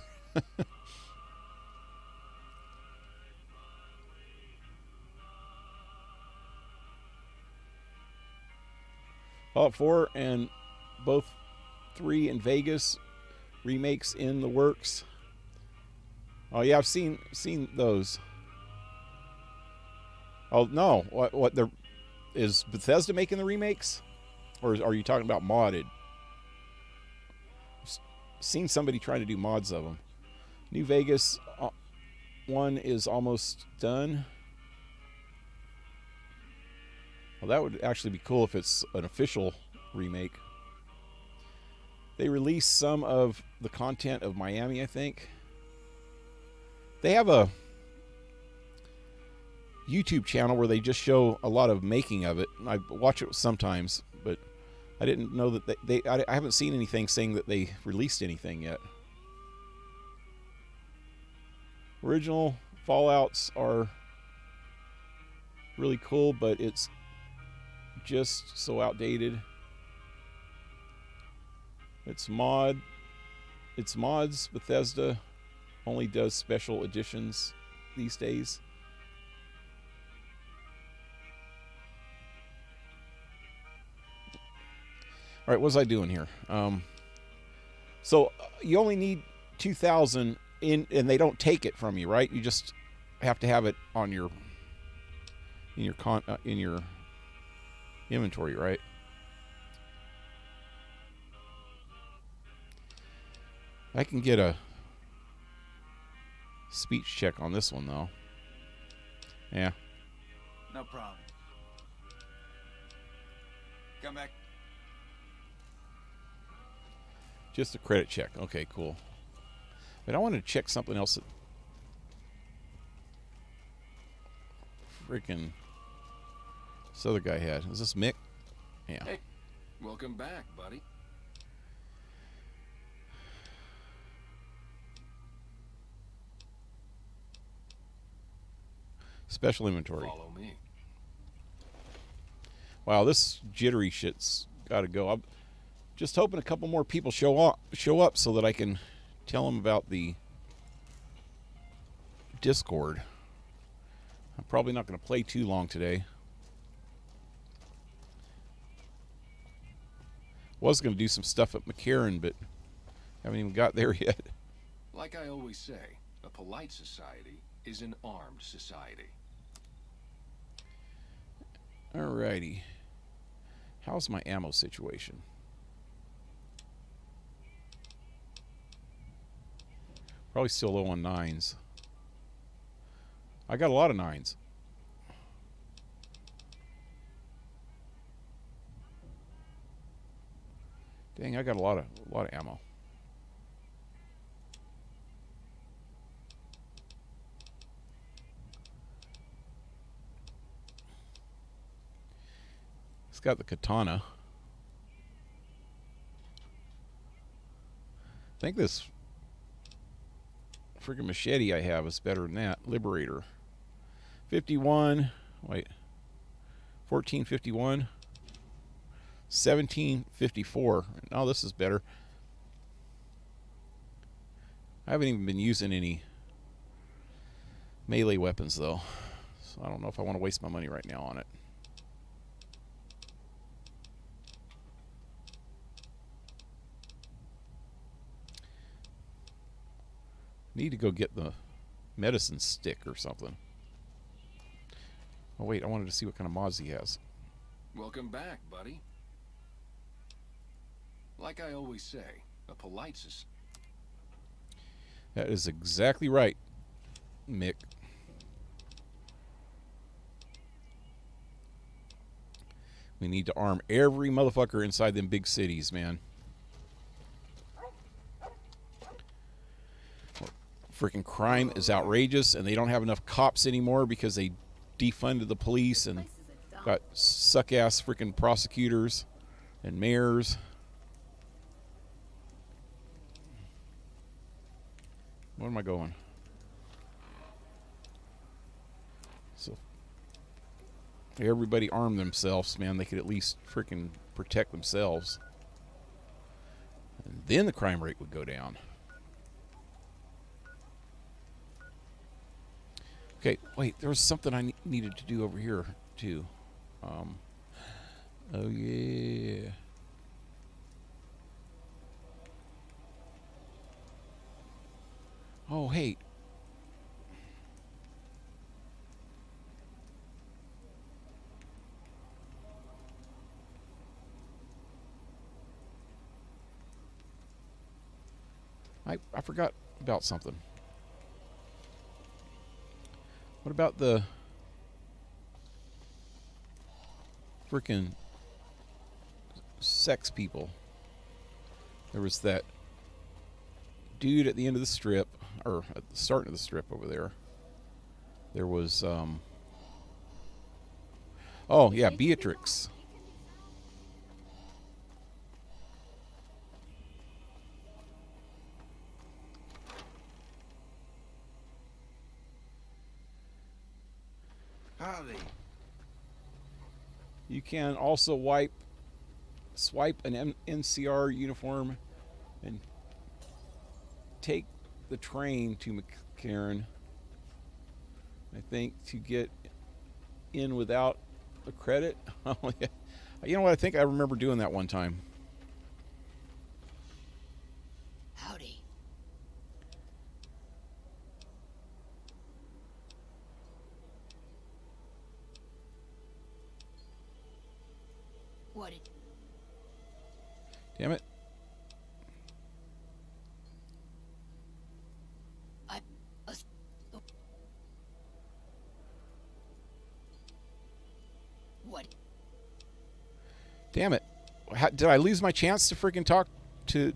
Fallout 4 and both 3 in Vegas remakes in the works. Oh yeah, I've seen those. Oh no, what is Bethesda making the remakes, or are you talking about modded? I've seen somebody trying to do mods of them. New Vegas 1 is almost done. Well, that would actually be cool if it's an official remake. They released some of the content of Miami, I think. They have a YouTube channel where they just show a lot of making of it. I watch it sometimes, but I didn't know that I haven't seen anything saying that they released anything yet. Original Fallouts are really cool, but it's just so outdated. It's mods. Bethesda only does special editions these days. All right, what was I doing here? So you only need 2,000 in, and they don't take it from you, right? You just have to have it on your in your inventory, right? I can get a speech check on this one though. Yeah. No problem. Come back. Just a credit check. Okay, cool. But I wanted to check something else that freaking this other guy had. Is this Mick? Yeah. Hey, welcome back, buddy. Special inventory. Follow me. Wow, this jittery shit's got to go. I'm just hoping a couple more people show up so that I can tell them about the Discord. I'm probably not going to play too long today. Was going to do some stuff at McCarran, but haven't even got there yet. Like I always say, a polite society is an armed society. Alrighty. How's my ammo situation? Probably still low on 9s. I got a lot of 9s. Dang, I got a lot of ammo. got the katana. I think this freaking machete I have is better than that. Liberator. 51. Wait. 1451. 1754. Oh, this is better. I haven't even been using any melee weapons though, so I don't know if I want to waste my money right now on it. Need to go get the medicine stick or something. Oh wait, I wanted to see what kind of mods he has. Welcome back, buddy. Like I always say, a polite society. That is exactly right, Mick. We need to arm every motherfucker inside them big cities, man. Freaking crime is outrageous, and they don't have enough cops anymore because they defunded the police and got suck-ass freaking prosecutors and mayors. Where am I going? So, everybody arm themselves, man. They could at least freaking protect themselves. And then the crime rate would go down. Okay, wait, there was something I needed to do over here, too. Oh, yeah. Oh, hey. I forgot about something. What about the freaking sex people? There was that dude at the end of the strip, or at the start of the strip over there. There was, oh yeah, Beatrix. Howdy. You can also swipe an NCR uniform and take the train to McCarran, I think, to get in without a credit. Oh, yeah. You know what? I think I remember doing that one time. Howdy. What? Damn it. What? Damn it. Did I lose my chance to freaking talk to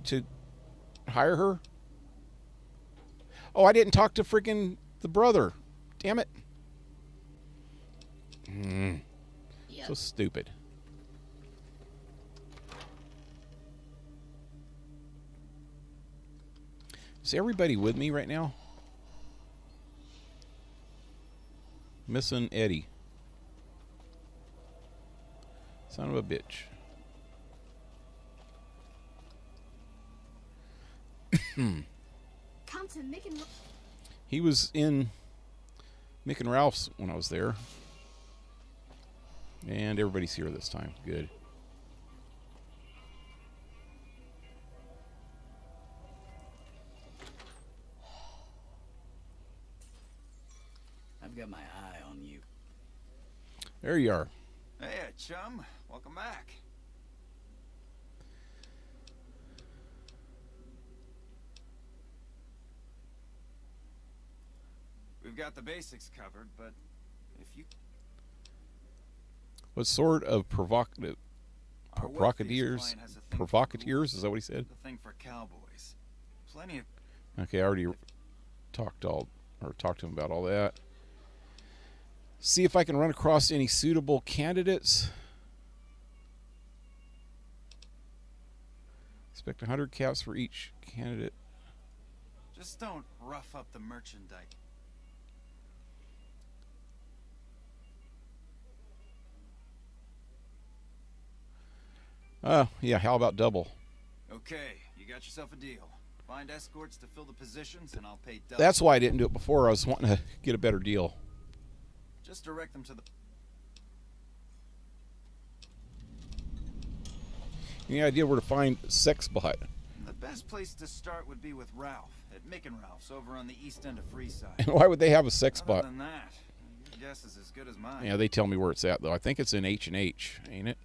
hire her? Oh, I didn't talk to freaking the brother. Damn it. Yep. So stupid. Is everybody with me right now? Missing Eddie. Son of a bitch. Come to Mick and He was in Mick and Ralph's when I was there. And everybody's here this time. Good. I've got my eye on you. There you are. Hey, chum. Welcome back. We've got the basics covered, but if you... What sort of provocateurs? Our wealthiest client has a thing for Provocateurs? ghouls, Is that what he said? the thing for cowboys. Plenty of... Okay, I already talked to him about all that. See if I can run across any suitable candidates. Expect 100 caps for each candidate. Just don't rough up the merchandise. Yeah, how about double? Okay, you got yourself a deal. Find escorts to fill the positions, and I'll pay double. That's why I didn't do it before. I was wanting to get a better deal. Just direct them to the... Any idea where to find Sexbot? The best place to start would be with Ralph, at Mick and Ralph's, over on the east end of Freeside. And why would they have a Other Sexbot? than that, your guess is as good as mine. Yeah, they tell me where it's at, though. I think it's in H&H, ain't it?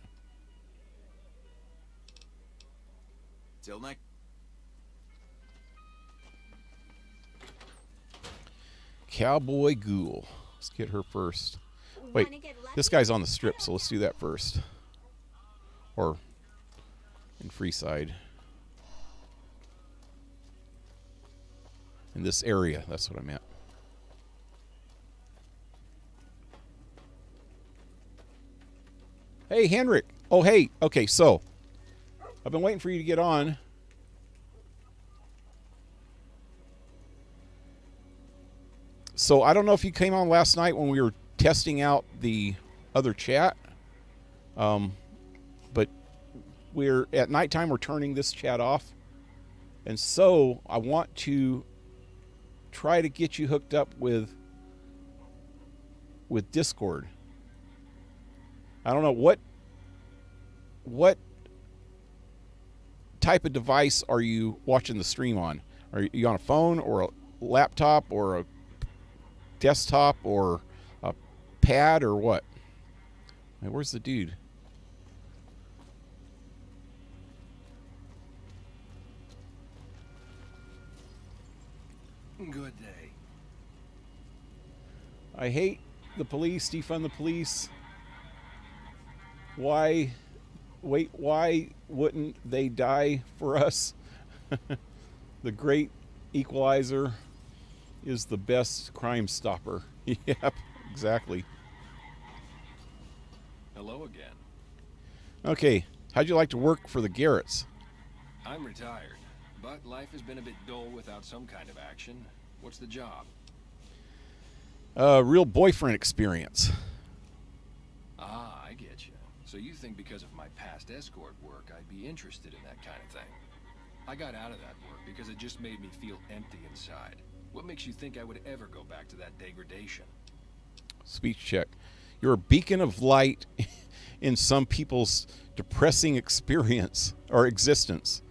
Till next... Cowboy Ghoul. Let's get her first. Wait, this guy's on the strip, so let's do that first. Or in Freeside. In this area, that's what I meant. Hey, Henrik. Oh, hey. Okay, so I've been waiting for you to get on. So I don't know if you came on last night when we were testing out the other chat. But we're at nighttime, we're turning this chat off. And so I want to try to get you hooked up with Discord. I don't know what type of device are you watching the stream on? Are you on a phone or a laptop or a desktop or a pad or what? Hey, where's the dude? Good day. I hate the police, defund the police. Why wouldn't they die for us? The great equalizer is the best crime stopper. Yep, exactly. Hello again. Okay, how'd you like to work for the Garretts? I'm retired, but life has been a bit dull without some kind of action. What's the job? Real boyfriend experience. Ah, I get you. So you think because of my past escort work, I'd be interested in that kind of thing. I got out of that work because it just made me feel empty inside. What makes you think I would ever go back to that degradation? Speech check. You're a beacon of light in some people's depressing experience or existence.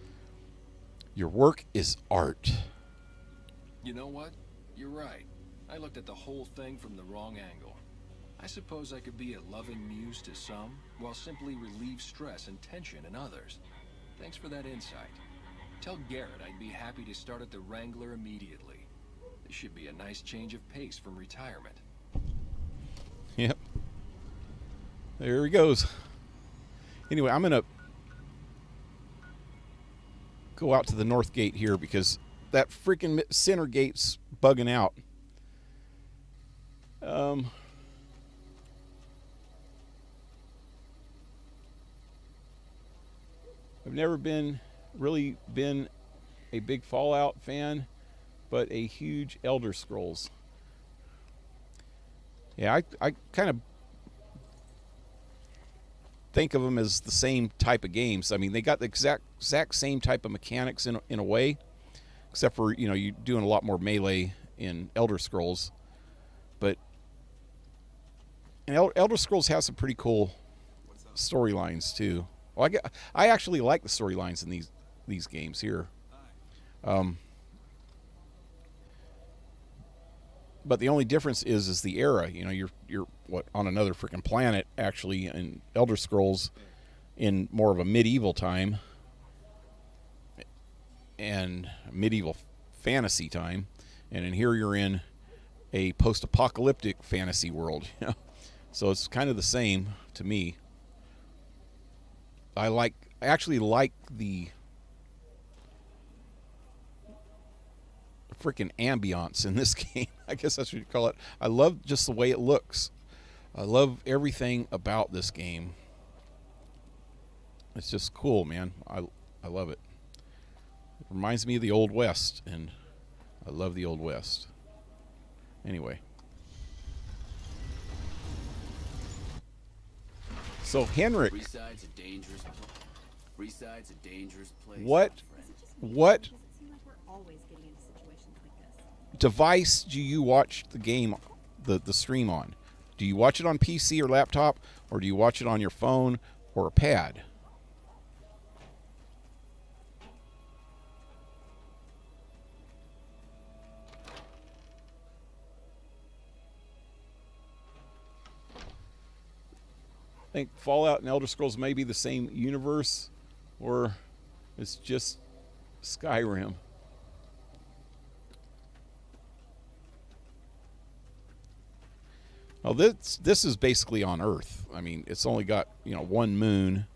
Your work is art. You know what? You're right. I looked at the whole thing from the wrong angle. I suppose I could be a loving muse to some, while simply relieve stress and tension in others. Thanks for that insight. Tell Garrett I'd be happy to start at the Wrangler immediately. This should be a nice change of pace from retirement. Yep. There he goes. Anyway, I'm going to go out to the north gate here because that freaking center gate's bugging out. I've never really been a big Fallout fan, but a huge Elder Scrolls. Yeah, I kind of think of them as the same type of games. I mean, they got the exact same type of mechanics in a way, except for, you know, you're doing a lot more melee in Elder Scrolls. But and Elder Scrolls has some pretty cool storylines too. Well, I actually like the storylines in these games here. But the only difference is the era. You know, you're what, on another freaking planet actually in Elder Scrolls, in more of a medieval time and medieval fantasy time, and in here you're in a post-apocalyptic fantasy world. You know, so it's kind of the same to me. I actually like the freaking ambiance in this game. I guess that's what you call it. I love just the way it looks. I love everything about this game. It's just cool, man. I love it. Reminds me of the Old West, and I love the Old West. Anyway. So, Henrik. Freeside's a dangerous place. Freeside's a dangerous place. What device do you watch the game, the stream on? Do you watch it on PC or laptop, or do you watch it on your phone or a pad? I think Fallout and Elder Scrolls may be the same universe, or it's just Skyrim. Well, this is basically on Earth. I mean, it's only got, one moon,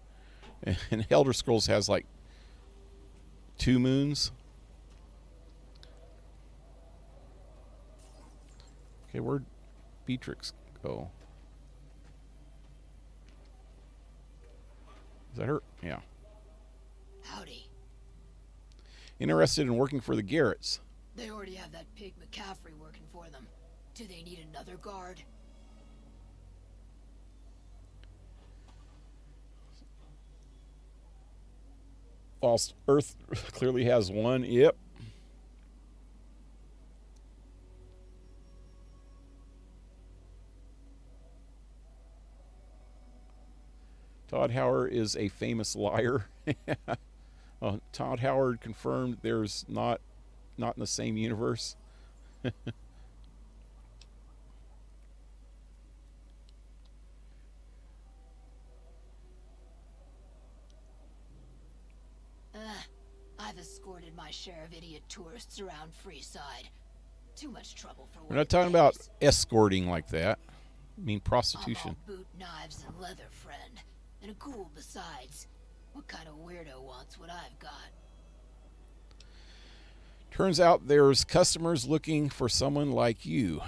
and Elder Scrolls has like 2 moons. Okay, where'd Beatrix go? Is that her? Yeah. Howdy. Interested in working for the Garretts. They already have that pig McCaffrey working for them. Do they need another guard? Whilst Earth clearly has one. Yep. Todd Howard is a famous liar. Todd Howard confirmed there's not in the same universe. I've escorted my share of idiot tourists around Freeside. Too much trouble for We're not talking about escorting like that. I mean prostitution. I'm all boot, knives, and leather, friend. And a ghoul besides. What kind of weirdo wants what I've got? Turns out there's customers looking for someone like you.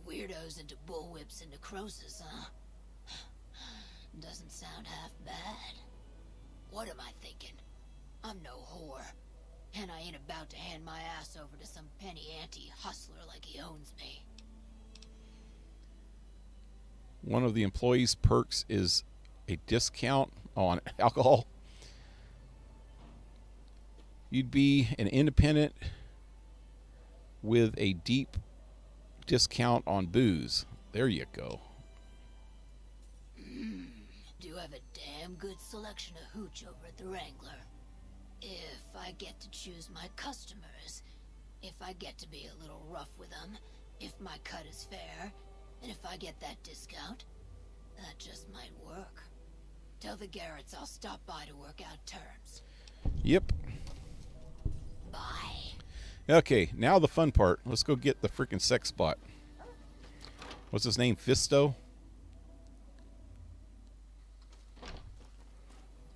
Weirdos into bullwhips and necrosis, huh? Doesn't sound half bad. What am I thinking? I'm no whore. And I ain't about to hand my ass over to some penny ante hustler like he owns me. One of the employees' perks is a discount on alcohol. You'd be an independent with a deep discount on booze. There you go. Do have a damn good selection of hooch over at the Wrangler. If I get to choose my customers, if I get to be a little rough with them, if my cut is fair, and if I get that discount, that just might work. Tell the Garretts I'll stop by to work out terms. Yep. Bye. Okay, now the fun part. Let's go get the freaking sex bot. What's his name? Fisto?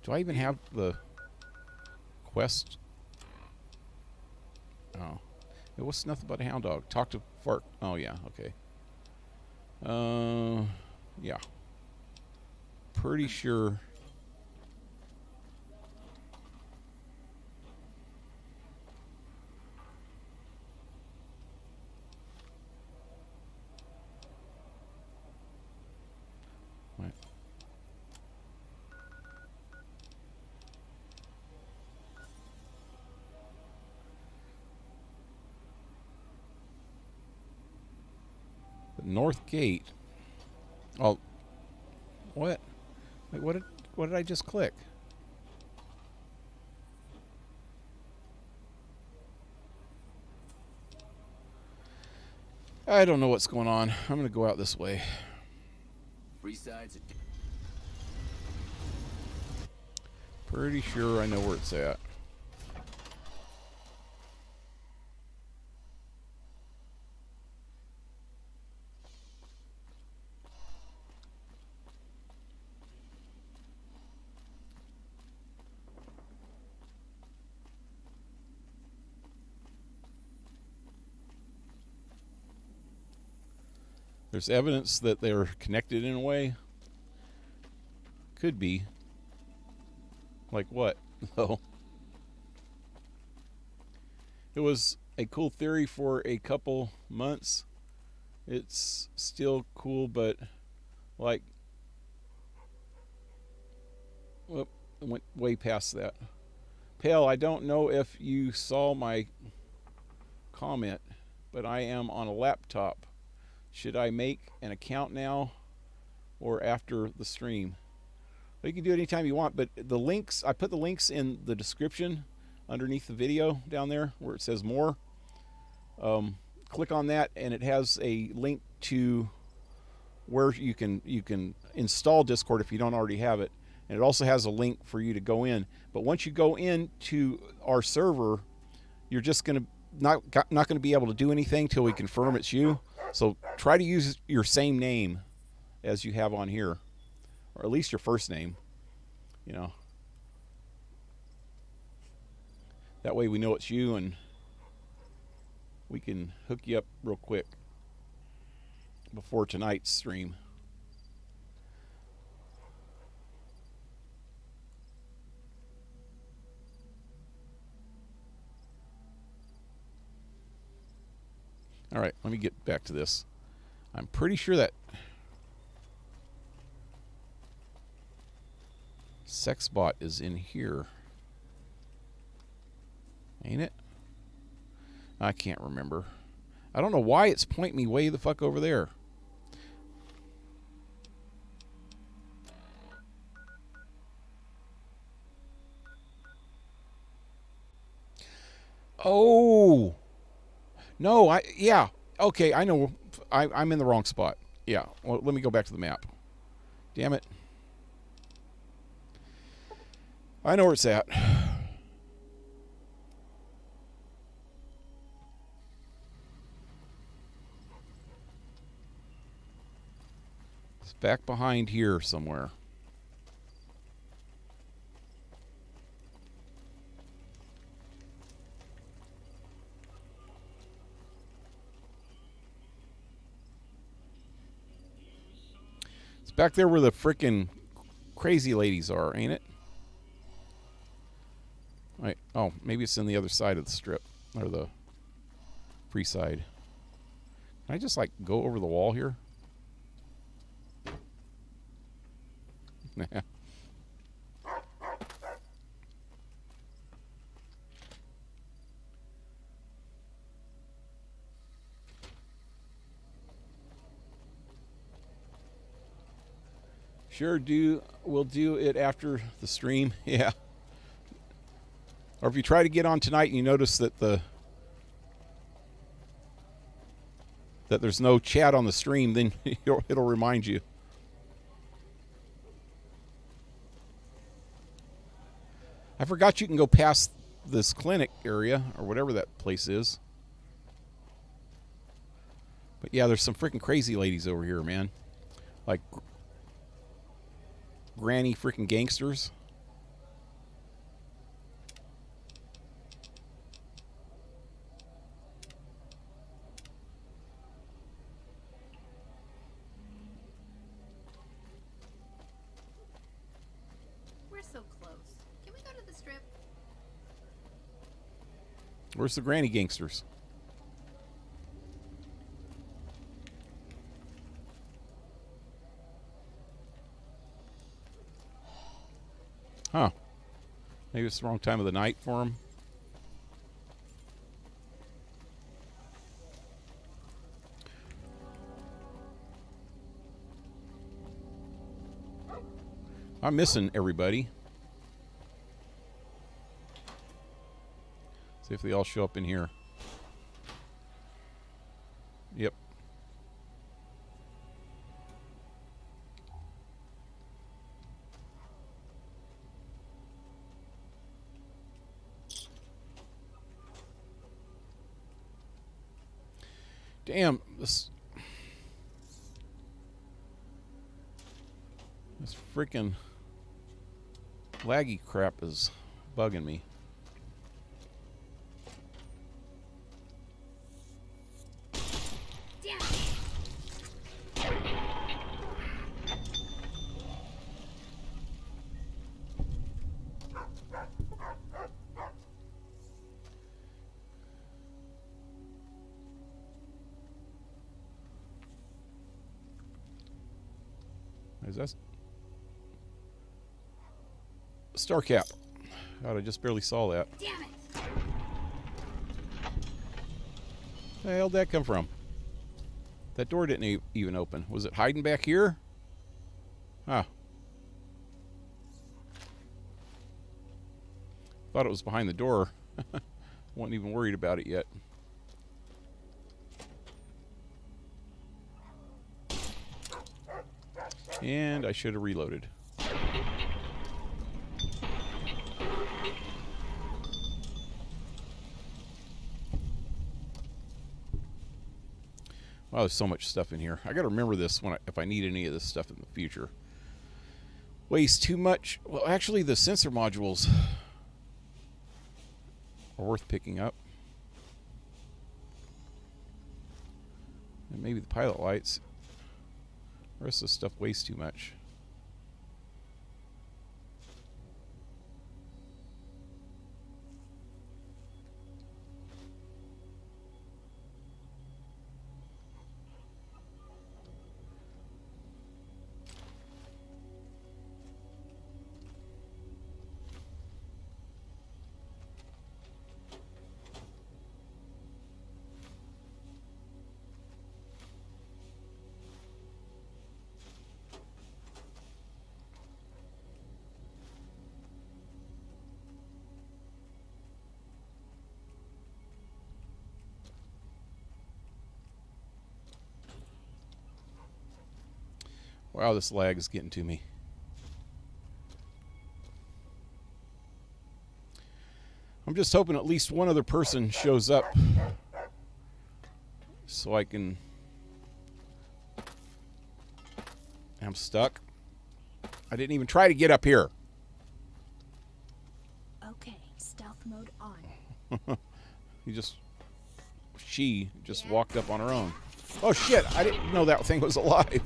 Do I even have the quest? Oh. It was nothing but a hound dog. Talk to Fart. Oh, yeah. Okay. Yeah. Pretty sure. Right. The North Gate. Oh. What? Wait, what did I just click? I don't know what's going on. I'm going to go out this way. Freeside's a Pretty sure I know where it's at. There's evidence that they're connected in a way. Could be. Like what? Oh. It was a cool theory for a couple months. It's still cool, but like, whoop, I went way past that. Pale, I don't know if you saw my comment, but I am on a laptop. Should I make an account now or after the stream? Well, you can do it anytime you want, but the links, I put the links in the description underneath the video down there where it says more. Click on that and it has a link to where you can install Discord if you don't already have it. And it also has a link for you to go in. But once you go into our server, you're just going to not going to be able to do anything till we confirm it's you. So try to use your same name as you have on here, or at least your first name, you know. That way we know it's you and we can hook you up real quick before tonight's stream. All right, let me get back to this. I'm pretty sure that Sexbot is in here. Ain't it? I can't remember. I don't know why it's pointing me way the fuck over there. Oh! No, yeah. Okay, I know. I'm in the wrong spot. Yeah, well, let me go back to the map. Damn it. I know where it's at. It's back behind here somewhere. Back there where the frickin' crazy ladies are, ain't it? Right. Oh, maybe it's in the other side of the strip. Or the free side. Can I just, like, go over the wall here? Nah. Sure, we'll do it after the stream. Yeah. Or if you try to get on tonight and you notice that there's no chat on the stream, then it'll remind you. I forgot you can go past this clinic area or whatever that place is. But yeah, there's some freaking crazy ladies over here, man. Like granny freaking gangsters. We're so close. Can we go to the strip? Where's the granny gangsters? Huh. Maybe it's the wrong time of the night for them. I'm missing everybody. See if they all show up in here. Yep. Damn, this freaking laggy crap is bugging me. Damn. Is that Star Cap? God, I just barely saw that. Damn it! Where the hell did that come from? That door didn't even open. Was it hiding back here? Huh. Thought it was behind the door. Wasn't even worried about it yet. And I should have reloaded. Wow, there's so much stuff in here. I got to remember this if I need any of this stuff in the future. Weighs too much. Well, actually, the sensor modules are worth picking up. And maybe the pilot lights. The rest of this stuff weighs too much. Wow, this lag is getting to me. I'm just hoping at least one other person shows up so I can... I'm stuck. I didn't even try to get up here. Okay, stealth mode on. She just walked up on her own. Oh shit, I didn't know that thing was alive.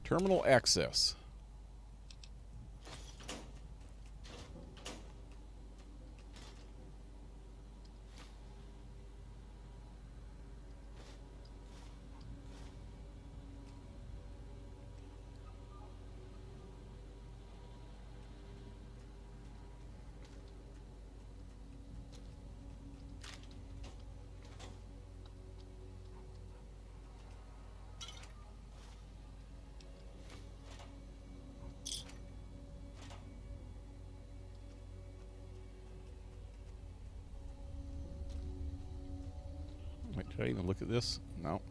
Terminal access. Wait, did I even look at this? No.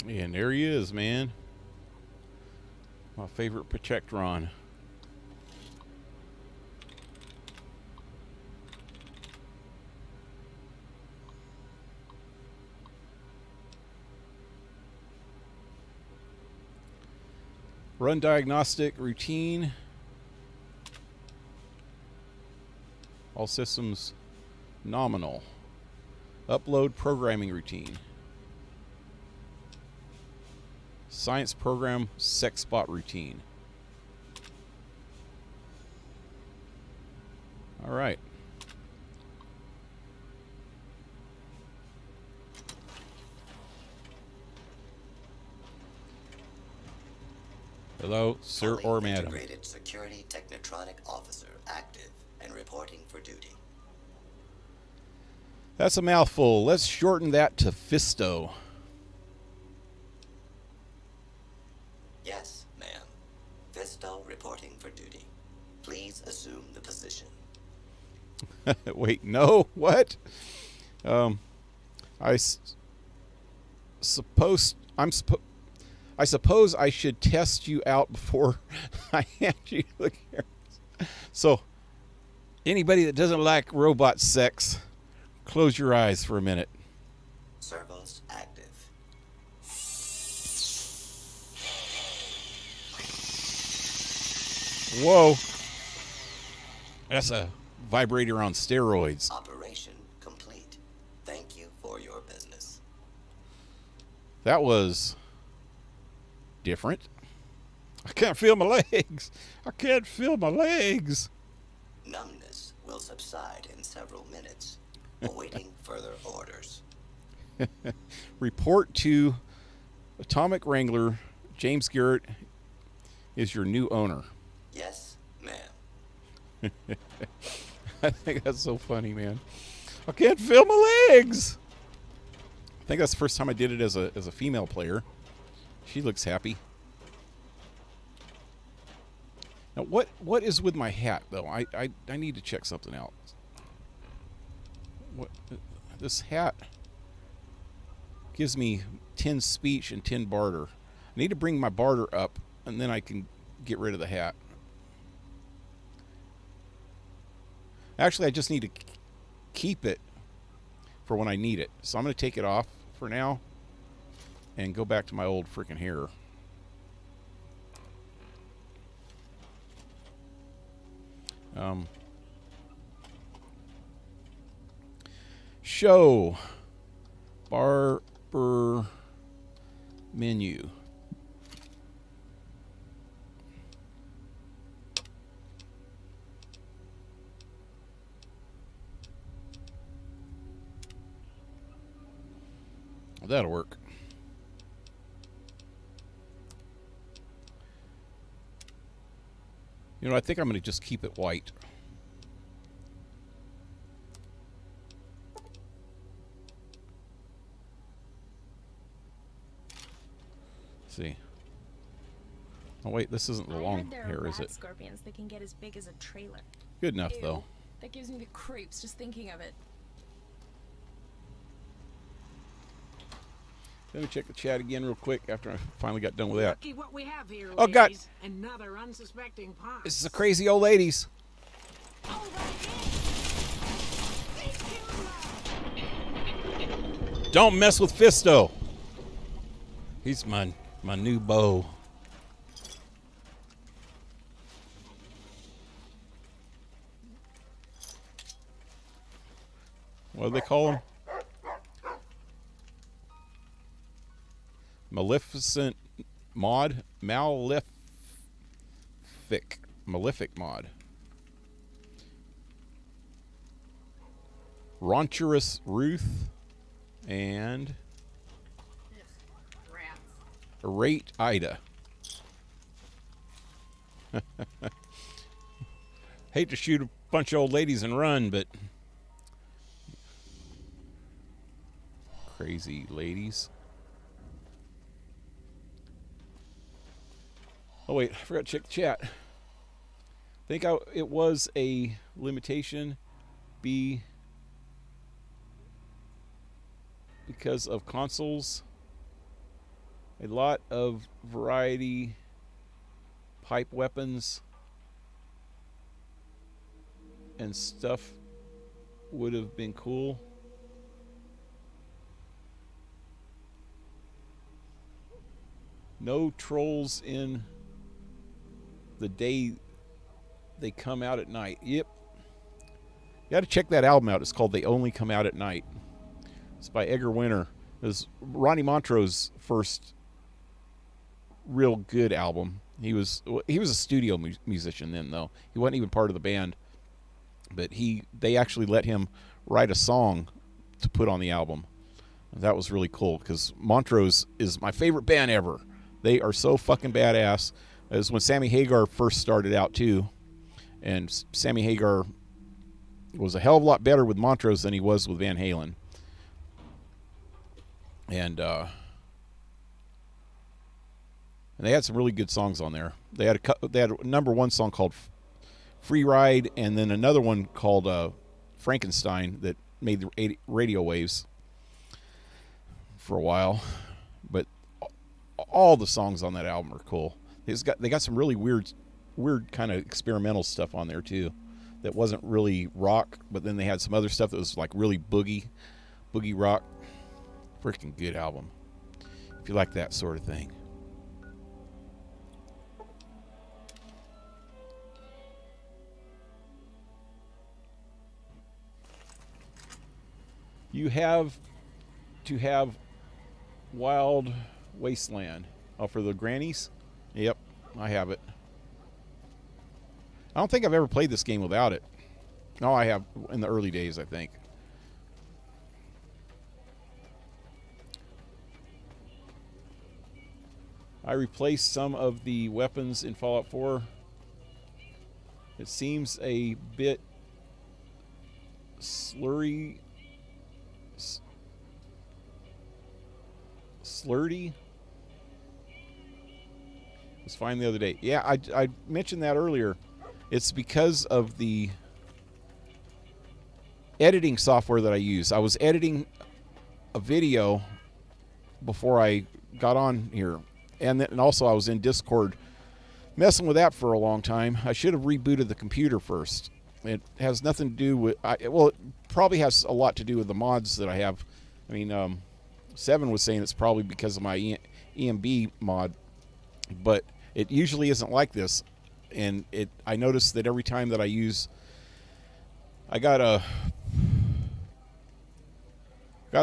And there he is, man. My favorite Protectron. Run diagnostic routine. All systems nominal. Upload programming routine. Science program sex spot routine. All right. Hello, sir or madam. Integrated security technotronic officer active and reporting for duty. That's a mouthful. Let's shorten that to Fisto. Yes, ma'am. Fisto reporting for duty. Please assume the position. Wait, no? What? I'm I suppose I should test you out before I hand you the carrots. So, anybody that doesn't like robot sex, close your eyes for a minute. Servos active. Whoa. That's a vibrator on steroids. Operation complete. Thank you for your business. That was different. I can't feel my legs. I can't feel my legs. Numbness will subside in several minutes. Awaiting further orders. Report to Atomic Wrangler. James Garrett is your new owner. Yes, ma'am. I think that's so funny, man. I can't feel my legs. I think that's the first time I did it as a female player. She looks happy. Now, what is with my hat though? I need to check something out. What this hat gives me 10 speech and 10 barter. I need to bring my barter up, and then I can get rid of the hat. Actually, I just need to keep it for when I need it. So I'm going to take it off for now and go back to my old freaking hair. Show barber menu. That'll work. You know, I think I'm going to just keep it white. See. Oh wait, this isn't the long hair, is it? Scorpions that can get as big as a trailer. Good enough, Ew. though. That gives me the creeps just thinking of it. Let me check the chat again real quick after I finally got done with that. Lucky what we have here, Oh God! ladies. Another unsuspecting pawn. This is the crazy old ladies. Don't mess with Fisto. He's my new beau. What do they call him? Maleficent mod? Malefic mod. Roncherous Ruth and Rate Ida. Hate to shoot a bunch of old ladies and run, but crazy ladies. Oh wait, I forgot to check the chat. I think it was a limitation B because of consoles. A lot of variety pipe weapons and stuff would have been cool. No trolls in the day they come out at night. Yep. You got to check that album out. It's called They Only Come Out at Night. It's by Edgar Winter. It was Ronnie Montreux's first real good album. He was a studio musician then, though. He wasn't even part of the band. But they actually let him write a song to put on the album. That was really cool because Montreux is my favorite band ever. They are so fucking badass. It was when Sammy Hagar first started out too, and Sammy Hagar was a hell of a lot better with Montreux than he was with Van Halen. And they had some really good songs on there. They had a number one song called Free Ride, and then another one called Frankenstein that made the radio waves for a while. But all the songs on that album are cool. They got some really weird kind of experimental stuff on there too, that wasn't really rock, but then they had some other stuff that was like really boogie rock. Freaking good album if you like that sort of thing. You have to have Wild Wasteland. Oh, for the grannies? Yep, I have it. I don't think I've ever played this game without it. No, I have in the early days, I think. I replaced some of the weapons in Fallout 4. It seems a bit slurry. Slurdy. It was fine the other day. Yeah, I mentioned that earlier. It's because of the editing software that I use. I was editing a video before I got on here. And also I was in Discord messing with that for a long time. I should have rebooted the computer first. It has nothing to do with... well, it probably has a lot to do with the mods that I have. I mean, Seven was saying it's probably because of my EMB mod. But it usually isn't like this. And I noticed that every time that I use... I got a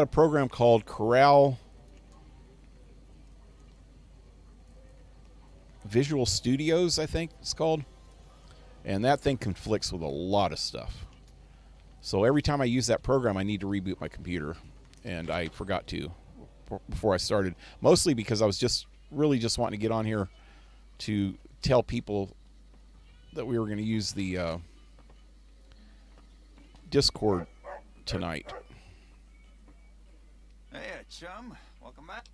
program called Corral Visual Studios, I think it's called. And that thing conflicts with a lot of stuff. So every time I use that program, I need to reboot my computer. And I forgot to before I started. Mostly because I was really just wanting to get on here to tell people that we were going to use the Discord tonight. Hey, chum. Welcome back.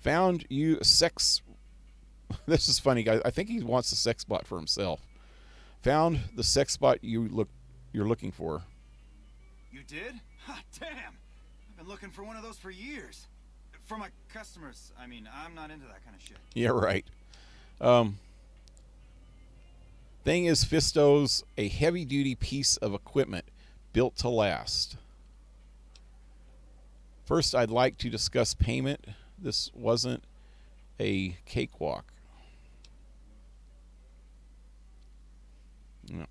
Found you a sex... This is funny, guys. I think he wants a sex bot for himself. Found the sex bot you're looking for. You did? Ha, damn! I've been looking for one of those for years. For my customers. I mean, I'm not into that kind of shit. Yeah, right. Thing is, Fisto's a heavy-duty piece of equipment built to last. First, I'd like to discuss payment. This wasn't a cakewalk. No.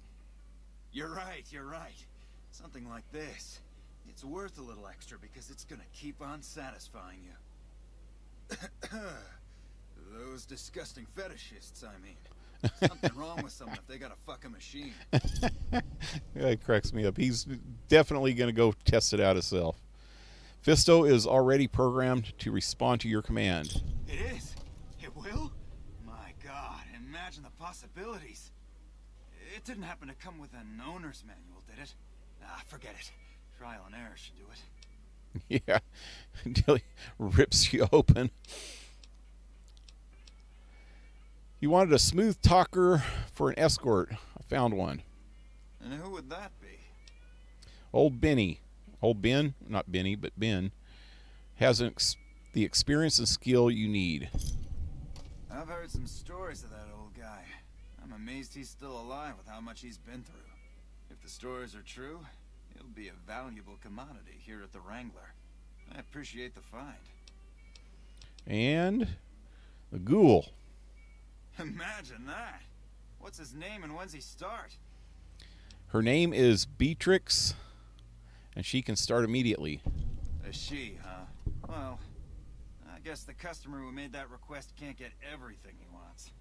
You're right. Something like this. It's worth a little extra because it's gonna keep on satisfying you. Those disgusting fetishists, I mean. Something wrong with someone if they got a fucking machine. That cracks me up. He's definitely going to go test it out himself. Fisto is already programmed to respond to your command. It is? It will? My God, imagine the possibilities. It didn't happen to come with an owner's manual, did it? Ah, forget it. Trial and error should do it. Yeah, until he rips you open. You wanted a smooth talker for an escort. I found one. And who would that be? Old Benny. Old Ben, not Benny, but Ben, has the experience and skill you need. I've heard some stories of that old guy. I'm amazed he's still alive with how much he's been through. If the stories are true, he'll be a valuable commodity here at the Wrangler. I appreciate the find. And the ghoul. Imagine that. What's his name and when's he start? Her name is Beatrix, and she can start immediately. A she, huh? Well, I guess the customer who made that request can't get everything he wants.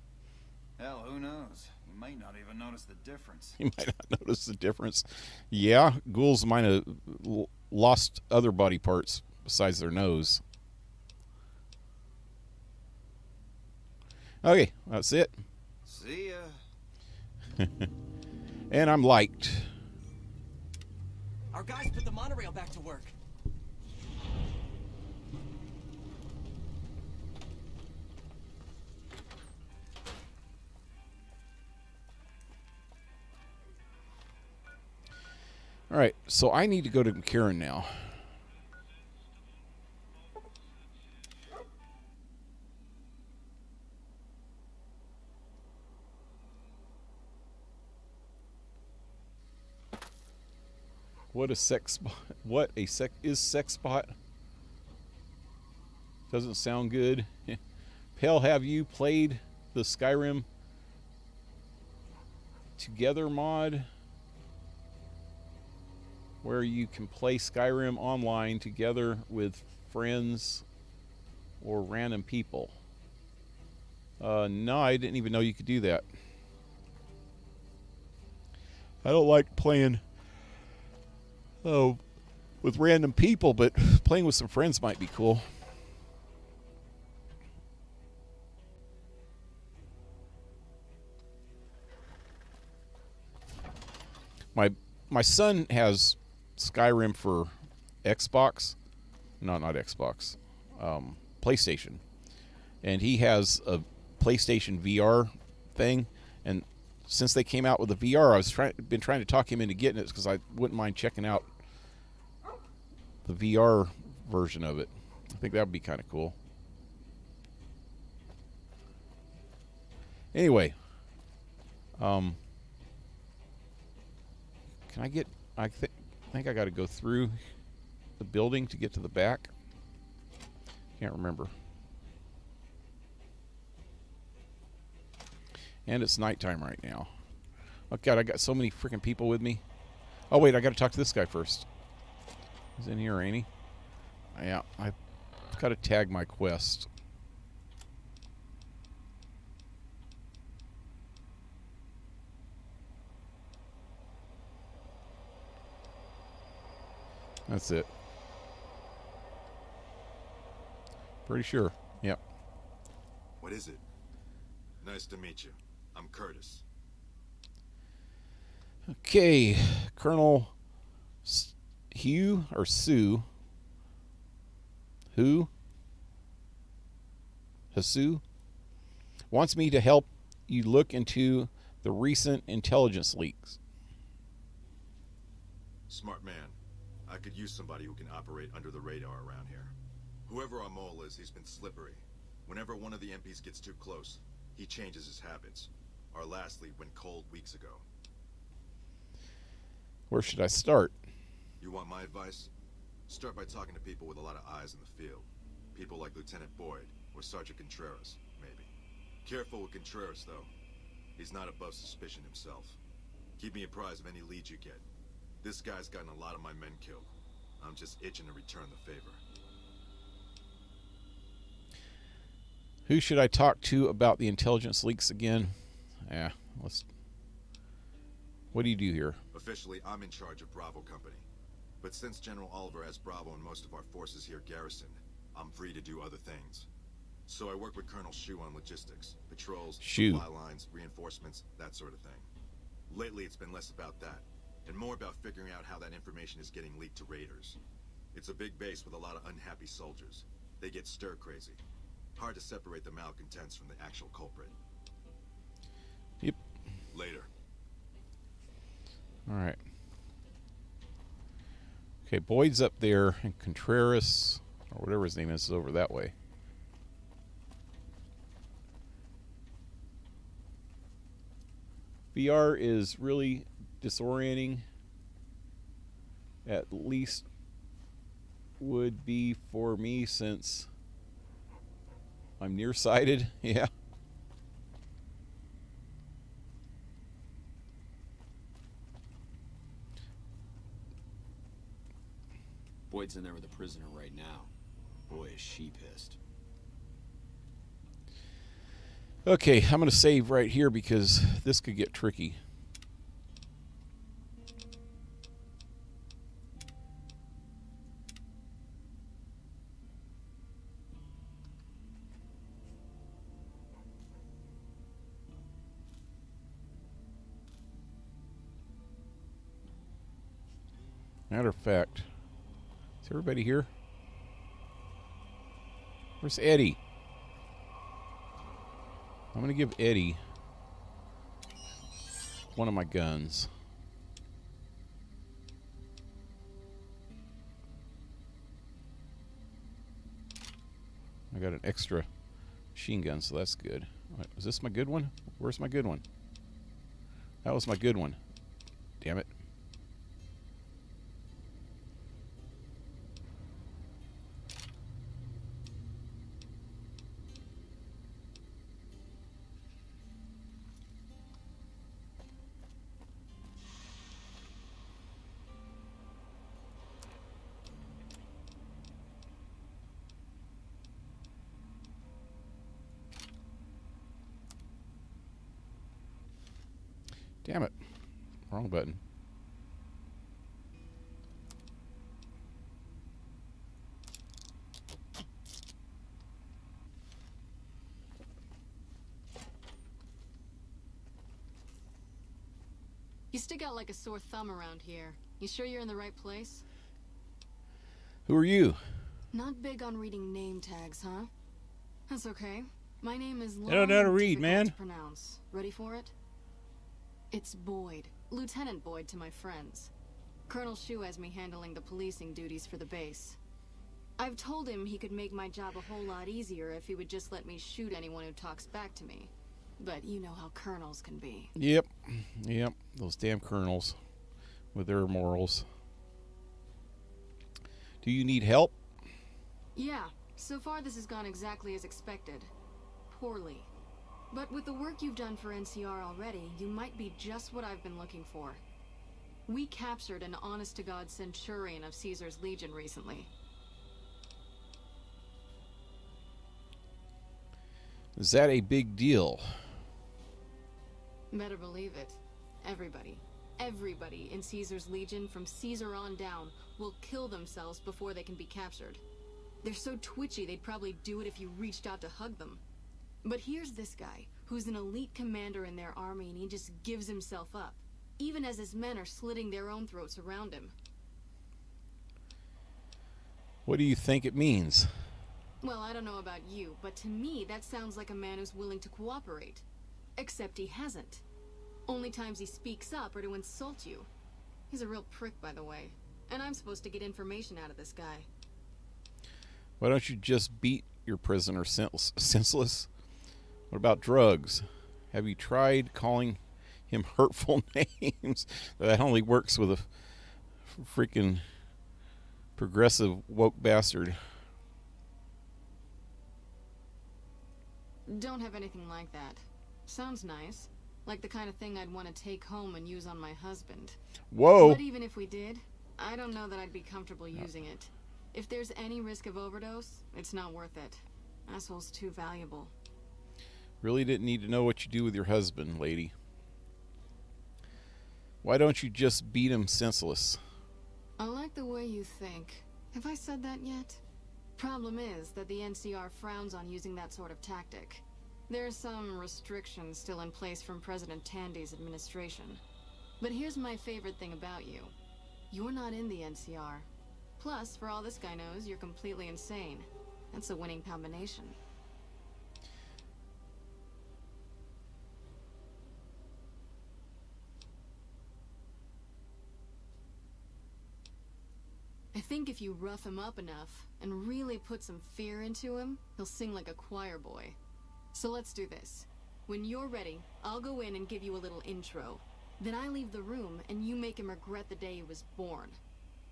Hell, who knows? He might not even notice the difference. He might not notice the difference. Yeah, ghouls might have lost other body parts besides their nose. Okay, that's it. See ya. And I'm liked. Our guys put the monorail back to work. All right, so I need to go to McCarran now. What a sex spot. What a sex spot? Doesn't sound good. Pale, have you played the Skyrim Together mod? Where you can play Skyrim online together with friends or random people. No, I didn't even know you could do that. I don't like playing with random people, but playing with some friends might be cool. My son has Skyrim for Xbox. No, not Xbox. PlayStation. And he has a PlayStation VR thing. And since they came out with the VR, I've been trying to talk him into getting it because I wouldn't mind checking out the VR version of it. I think that would be kind of cool. Anyway, can I get? I think I got to go through the building to get to the back. Can't remember. And it's nighttime right now. Oh God, I got so many freaking people with me. Oh wait, I got to talk to this guy first. He's in here, ain't he? Yeah, I've got to tag my quest. That's it. Pretty sure. Yep. What is it? Nice to meet you. I'm Curtis. Okay, Colonel Hugh or Sue. Who? Hasu wants me to help you look into the recent intelligence leaks. Smart man. I could use somebody who can operate under the radar around here. Whoever our mole is, he's been slippery. Whenever one of the MPs gets too close, he changes his habits. Our last lead went cold weeks ago. Where should I start? You want my advice? Start by talking to people with a lot of eyes in the field. People like Lieutenant Boyd or Sergeant Contreras, maybe. Careful with Contreras, though. He's not above suspicion himself. Keep me apprised of any leads you get. This guy's gotten a lot of my men killed. I'm just itching to return the favor. Who should I talk to about the intelligence leaks again? Yeah, let's... What do you do here? Officially, I'm in charge of Bravo Company. But since General Oliver has Bravo and most of our forces here garrisoned, I'm free to do other things. So I work with Colonel Shu on logistics, patrols, supply lines, reinforcements, that sort of thing. Lately, it's been less about that, and more about figuring out how that information is getting leaked to raiders. It's a big base with a lot of unhappy soldiers. They get stir-crazy. Hard to separate the malcontents from the actual culprit. Yep. Later. All right. Okay, Boyd's up there, and Contreras, or whatever his name is over that way. VR is really disorienting. At least would be for me since I'm nearsighted. Yeah. Boyd's in there with a prisoner right now. Boy, is she pissed. Okay, I'm going to save right here because this could get tricky. Matter of fact, is everybody here? Where's Eddie? I'm going to give Eddie one of my guns. I got an extra machine gun, so that's good. Is this my good one? Where's my good one? That was my good one. Damn it. Damn it. Wrong button. You stick out like a sore thumb around here. You sure you're in the right place? Who are you? Not big on reading name tags, huh? That's okay. My name is long I don't know how to and read, difficult man. to pronounce. Ready for it? It's Boyd. Lieutenant Boyd to my friends. Colonel Shu has me handling the policing duties for the base. I've told him he could make my job a whole lot easier if he would just let me shoot anyone who talks back to me. But you know how colonels can be. Yep. Yep. Those damn colonels with their morals. Do you need help? Yeah, so far this has gone exactly as expected. Poorly. But with the work you've done for NCR already, you might be just what I've been looking for. We captured an honest-to-God centurion of Caesar's Legion recently. Is that a big deal? Better believe it. Everybody in Caesar's Legion from Caesar on down will kill themselves before they can be captured. They're so twitchy they'd probably do it if you reached out to hug them. But here's this guy, who's an elite commander in their army, and he just gives himself up, even as his men are slitting their own throats around him. What do you think it means? Well, I don't know about you, but to me that sounds like a man who's willing to cooperate. Except he hasn't. Only times he speaks up are to insult you. He's a real prick, by the way. And I'm supposed to get information out of this guy. Why don't you just beat your prisoner senseless? What about drugs? Have you tried calling him hurtful names? That only works with a freaking progressive woke bastard. Don't have anything like that. Sounds nice. Like the kind of thing I'd want to take home and use on my husband. Whoa. But even if we did, I don't know that I'd be comfortable using it. If there's any risk of overdose, it's not worth it. Asshole's too valuable. Really didn't need to know what you do with your husband, lady. Why don't you just beat him senseless? I like the way you think. Have I said that yet? Problem is that the NCR frowns on using that sort of tactic. There are some restrictions still in place from President Tandy's administration. But here's my favorite thing about you. You're not in the NCR. Plus, for all this guy knows, you're completely insane. That's a winning combination. I think if you rough him up enough and really put some fear into him, he'll sing like a choir boy. So let's do this. When you're ready, I'll go in and give you a little intro. Then I leave the room and you make him regret the day he was born.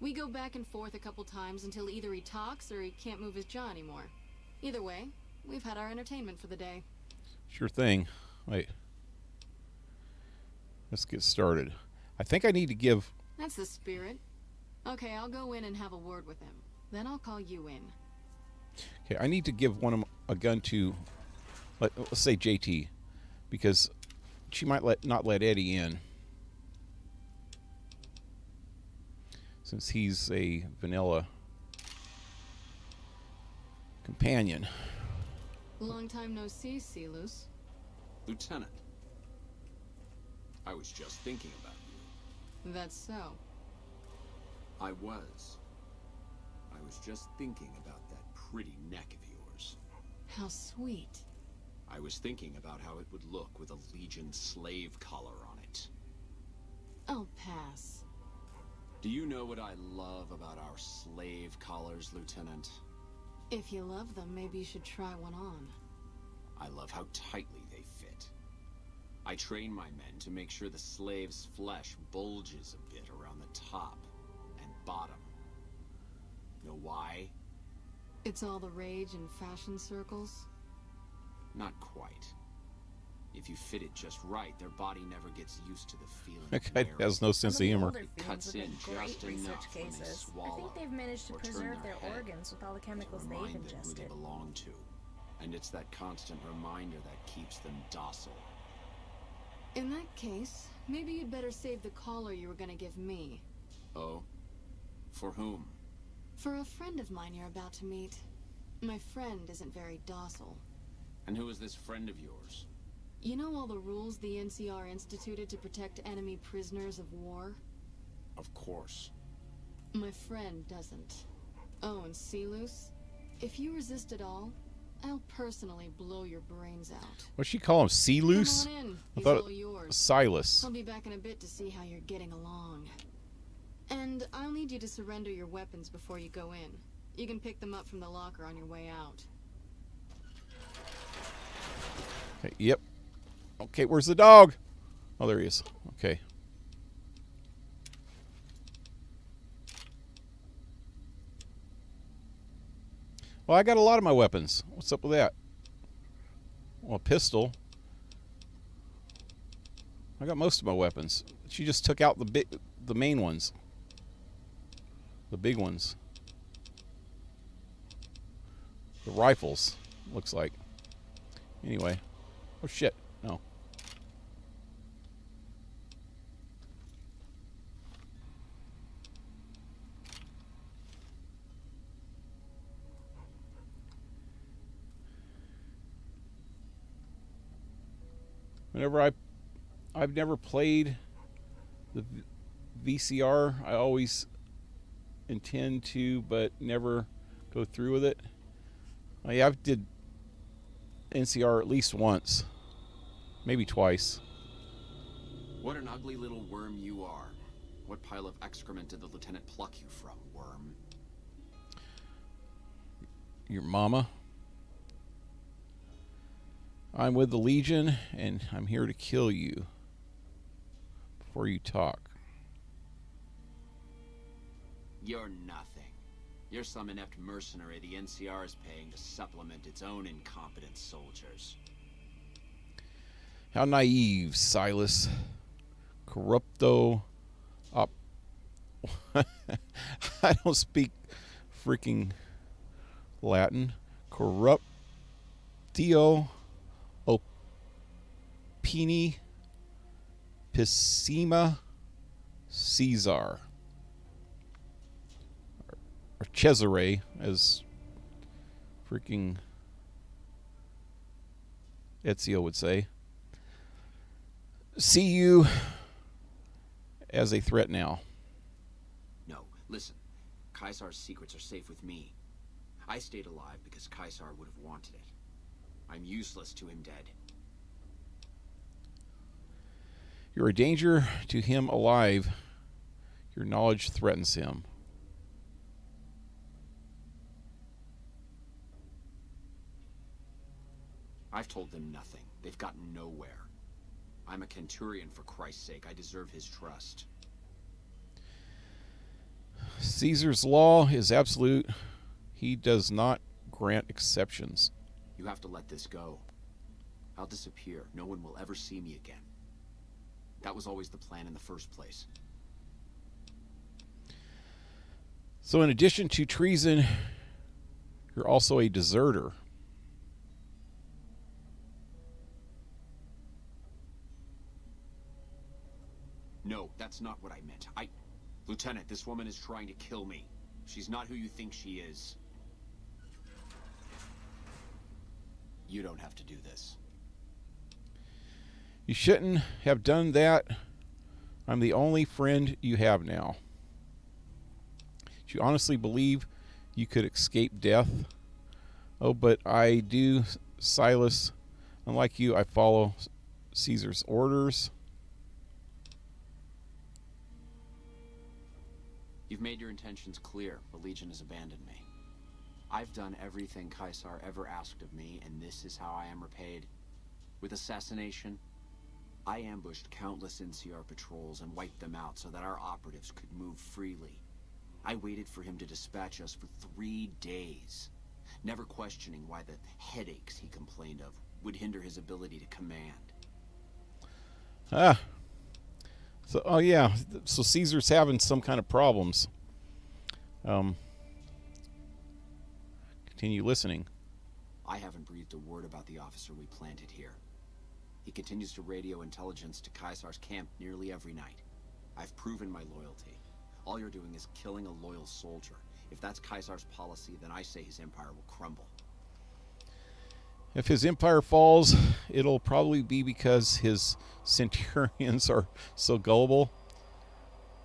We go back and forth a couple times until either he talks or he can't move his jaw anymore. Either way, we've had our entertainment for the day. Sure thing. Wait. Let's get started. I think I need to give... That's the spirit. Okay, I'll go in and have a word with him. Then I'll call you in. Okay, I need to give a gun to, let's say JT, because she might not let Eddie in, since he's a vanilla companion. Long time no see, Celus. Lieutenant, I was just thinking about you. That's so. I was just thinking about that pretty neck of yours. How sweet. I was thinking about how it would look with a Legion slave collar on it. I'll pass. Do you know what I love about our slave collars, Lieutenant? If you love them, maybe you should try one on. I love how tightly they fit. I train my men to make sure the slave's flesh bulges a bit around the top and bottom. Know why? It's all the rage in fashion circles? Not quite. If you fit it just right, their body never gets used to the feeling. That guy has no sense of humor. It cuts in just enough when they swallow. I think they've managed to or turn preserve their head organs with all the chemicals to they've remind them who ingested. they belong to. And it's that constant reminder that keeps them docile. In that case, Maybe you'd better save the collar you were gonna give me. Oh? For whom? For a friend of mine you're about to meet. My friend isn't very docile. And who is this friend of yours? You know all the rules the NCR instituted to protect enemy prisoners of war? Of course. My friend doesn't. Oh, and Silus, if you resist at all, I'll personally blow your brains out. What'd she call him? Silus? Come on in. I He's thought all yours. Silas. I'll be back in a bit to see how you're getting along. And I'll need you to surrender your weapons before you go in. You can pick them up from the locker on your way out. Okay, yep. Okay, where's the dog? Oh, there he is. Okay. Well, I got a lot of my weapons. What's up with that? Well, a pistol. I got most of my weapons. She just took out the main ones. The big ones. The rifles, looks like. Anyway. Oh, shit. No. Whenever I've never played the VCR. I always intend to, but never go through with it. I did NCR at least once, maybe twice. What an ugly little worm you are. What pile of excrement did the lieutenant pluck you from, worm? Your mama. I'm with the Legion, and I'm here to kill you before you talk. You're nothing. You're some inept mercenary the NCR is paying to supplement its own incompetent soldiers. How naive, Silas. Corrupto op. I don't speak freaking Latin. Corruptio opini pissima Caesar. Or Cesare, as freaking Ezio would say. See you as a threat now. No, listen. Caesar's secrets are safe with me. I stayed alive because Caesar would have wanted it. I'm useless to him dead. You're a danger to him alive. Your knowledge threatens him. I've told them nothing. They've gotten nowhere. I'm a Centurion, for Christ's sake. I deserve his trust. Caesar's law is absolute. He does not grant exceptions. You have to let this go. I'll disappear. No one will ever see me again. That was always the plan in the first place. So in addition to treason, you're also a deserter. No, that's not what I meant. Lieutenant, this woman is trying to kill me. She's not who you think she is. You don't have to do this. You shouldn't have done that. I'm the only friend you have now. Do you honestly believe you could escape death? Oh, but I do, Silas. Unlike you, I follow Caesar's orders. You've made your intentions clear. The Legion has abandoned me. I've done everything Caesar ever asked of me, and this is how I am repaid. With assassination, I ambushed countless NCR patrols and wiped them out so that our operatives could move freely. I waited for him to dispatch us for 3 days, never questioning why the headaches he complained of would hinder his ability to command. So, oh yeah, so Caesar's having some kind of problems. Continue listening. I haven't breathed a word about the officer we planted here. He continues to radio intelligence to Caesar's camp nearly every night. I've proven my loyalty. All you're doing is killing a loyal soldier. If that's Caesar's policy, then I say his empire will crumble. If his empire falls, it'll probably be because his centurions are so gullible.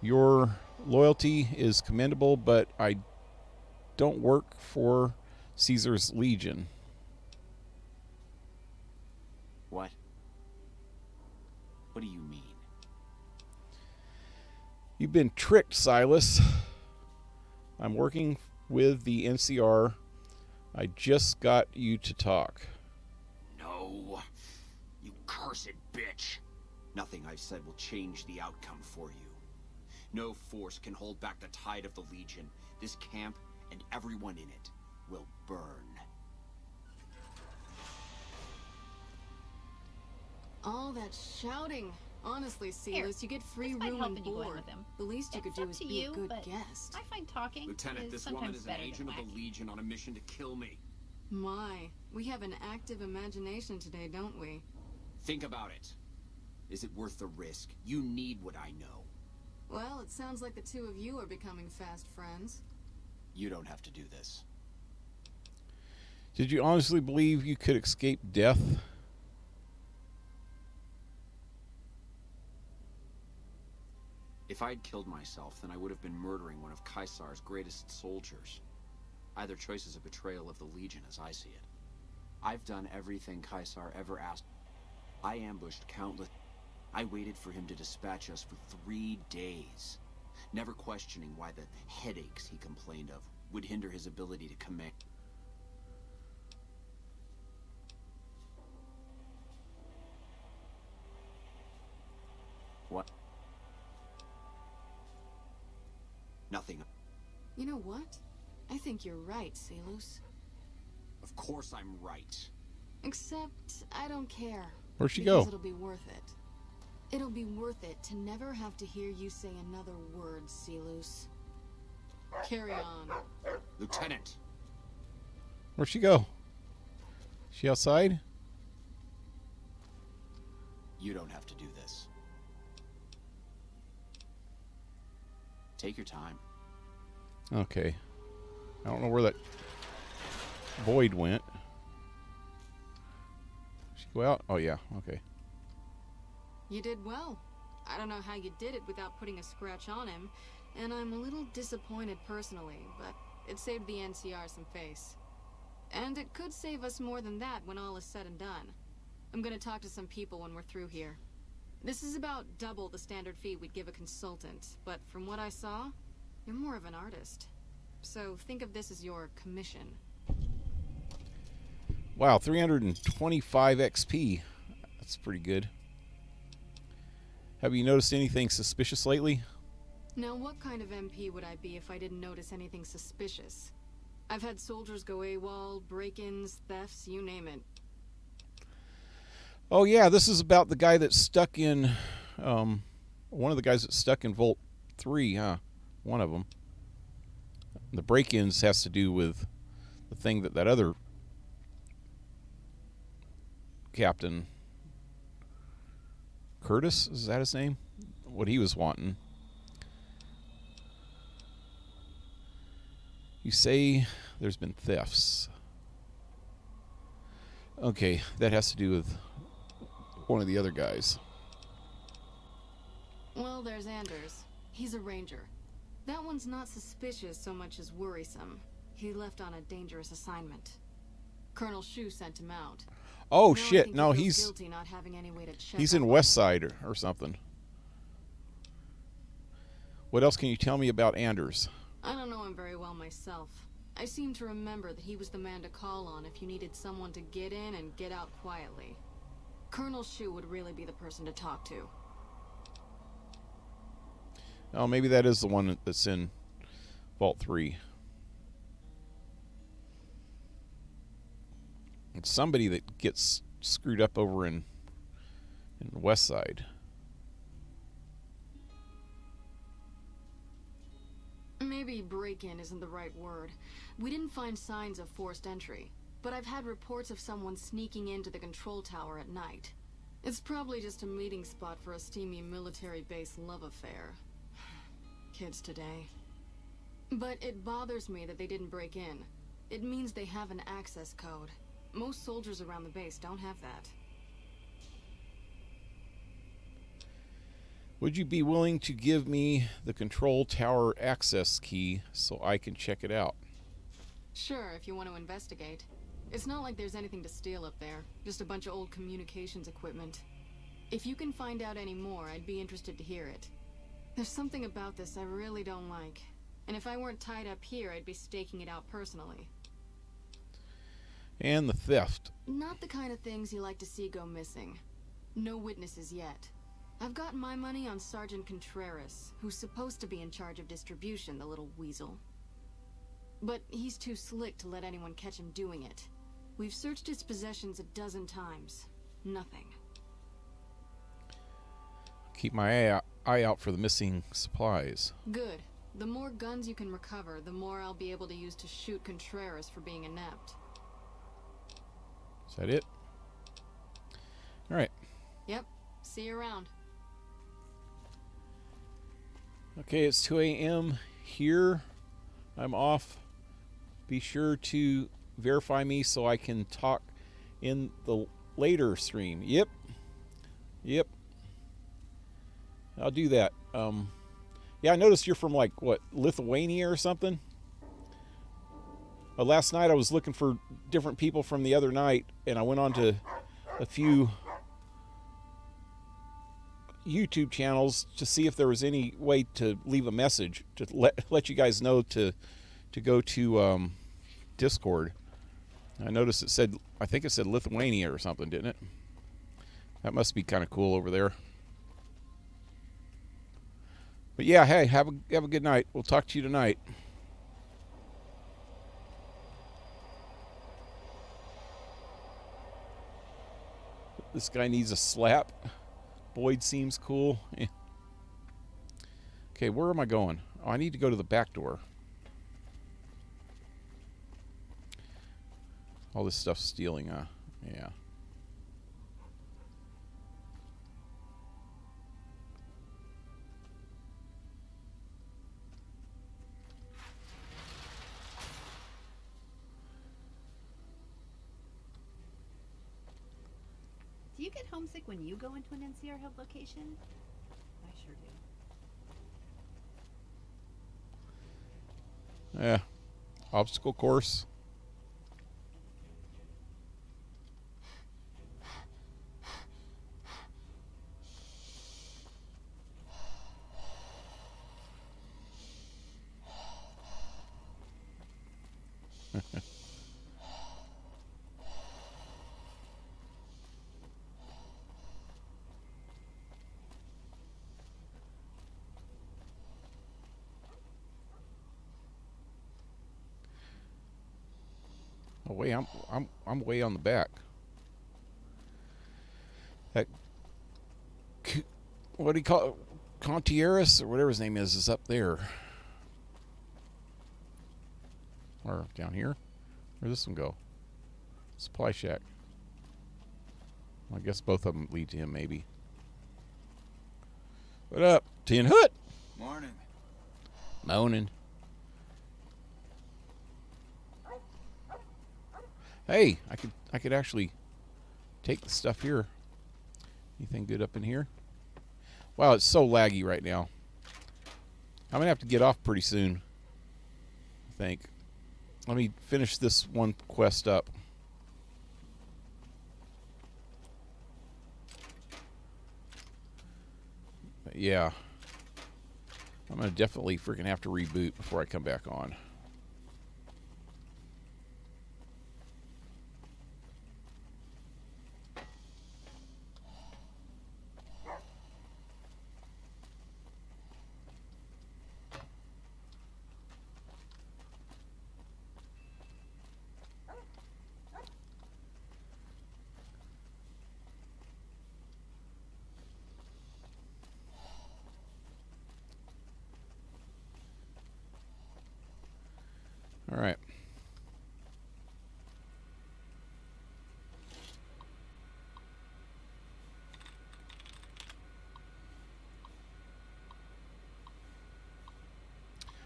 Your loyalty is commendable, but I don't work for Caesar's legion. What? What do you mean? You've been tricked, Silas. I'm working with the NCR. I just got you to talk. No. You cursed bitch. Nothing I've said will change the outcome for you. No force can hold back the tide of the Legion. This camp and everyone in it will burn. All that shouting. Honestly, Silas, you get free this might room help and in you going board. with him. The least you could It's do up is to be you, a good but guest. I find talking Lieutenant, is this woman sometimes is an better agent than of the wacky. Legion on a mission to kill me. My, we have an active imagination today, don't we? Think about it. Is it worth the risk? You need what I know. Well, it sounds like the two of you are becoming fast friends. You don't have to do this. Did you honestly believe you could escape death? If I'd killed myself, then I would have been murdering one of Caesar's greatest soldiers. Either choice is a betrayal of the Legion as I see it. I've done everything Caesar ever asked. I ambushed countless... I waited for him to dispatch us for 3 days, never questioning why the headaches he complained of would hinder his ability to command. What? Nothing. You know what? I think you're right, Silas. Of course I'm right. Except, I don't care. Where'd she because go? It'll be worth it. It'll be worth it to never have to hear you say another word, Silas. Carry on. Lieutenant! Where'd she go? She outside? You don't have to do this. Take your time. Okay. I don't know where that void went. She go out? Oh yeah, okay. You did well. I don't know how you did it without putting a scratch on him, and I'm a little disappointed personally, but it saved the NCR some face. And it could save us more than that when all is said and done. I'm gonna talk to some people when we're through here. This is about double the standard fee we'd give a consultant, but from what I saw, you're more of an artist. So think of this as your commission. Wow, 325 XP. That's pretty good. Have you noticed anything suspicious lately? Now, what kind of MP would I be if I didn't notice anything suspicious? I've had soldiers go AWOL, break-ins, thefts, you name it. Oh yeah, this is about the guy that's stuck in, one of the guys that's stuck in Vault 3, huh? One of them. The break-ins has to do with the thing that other captain, Curtis, is that his name? What he was wanting. You say there's been thefts. Okay, that has to do with one of the other guys. Well, there's Anders. He's a ranger. That one's not suspicious so much as worrisome. He left on a dangerous assignment. Colonel Shu sent him out. Oh Now shit! I think No, he feels he's guilty not having any way to check he's up in on West Side or something. What else can you tell me about Anders? I don't know him very well myself. I seem to remember that he was the man to call on if you needed someone to get in and get out quietly. Colonel Shu would really be the person to talk to. Oh, maybe that is the one that's in Vault 3. It's somebody that gets screwed up over in the West Side. Maybe break-in isn't the right word. We didn't find signs of forced entry, but I've had reports of someone sneaking into the control tower at night. It's probably just a meeting spot for a steamy military base love affair. Kids today. But it bothers me that they didn't break in. It means they have an access code. Most soldiers around the base don't have that. Would you be willing to give me the control tower access key so I can check it out? Sure, if you want to investigate. It's not like there's anything to steal up there. Just a bunch of old communications equipment. If you can find out any more, I'd be interested to hear it. There's something about this I really don't like. And if I weren't tied up here, I'd be staking it out personally. And the theft. Not the kind of things you like to see go missing. No witnesses yet. I've got my money on Sergeant Contreras, who's supposed to be in charge of distribution, the little weasel. But he's too slick to let anyone catch him doing it. We've searched his possessions a dozen times. Nothing. Keep my eye out for the missing supplies. Good. The more guns you can recover, the more I'll be able to use to shoot Contreras for being inept. Is that it? All right. Yep. See you around. Okay, it's 2 a.m. here. I'm off. Be sure to verify me so I can talk in the later stream. Yep. I'll do that. Yeah, I noticed you're from, like, what, Lithuania or something? Last night I was looking for different people from the other night, and I went on to a few YouTube channels to see if there was any way to leave a message to let you guys know to go to Discord. I noticed it said, I think it said Lithuania or something, didn't it? That must be kind of cool over there. But yeah, hey, have a good night. We'll talk to you tonight. This guy needs a slap. Boyd seems cool. Okay, where am I going? Oh, I need to go to the back door. All this stuff's stealing, yeah. Do you get homesick when you go into an NCR held location? I sure do. Yeah. Obstacle course. Oh wait, I'm way on the back. That what do you call it? Contreras or whatever his name is up there. Or down here? Where'd this one go? Supply shack. Well, I guess both of them lead to him, maybe. What up, Tin Hood? Morning. Moaning. Hey, I could actually take the stuff here. Anything good up in here? Wow, it's so laggy right now. I'm gonna have to get off pretty soon, I think. Let me finish this one quest up. But yeah, I'm gonna definitely freaking have to reboot before I come back on. All right.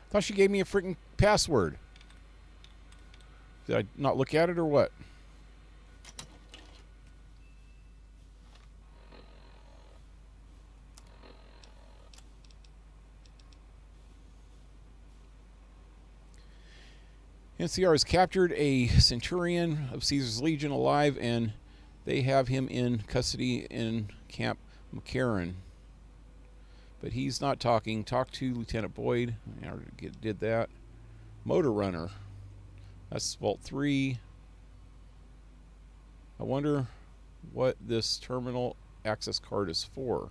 Thought she gave me a freaking password. Did I not look at it or what? NCR has captured a centurion of Caesar's Legion alive, and they have him in custody in Camp McCarran. But he's not talking. Talk to Lieutenant Boyd. I already did that. Motor Runner. That's Vault 3. I wonder what this terminal access card is for.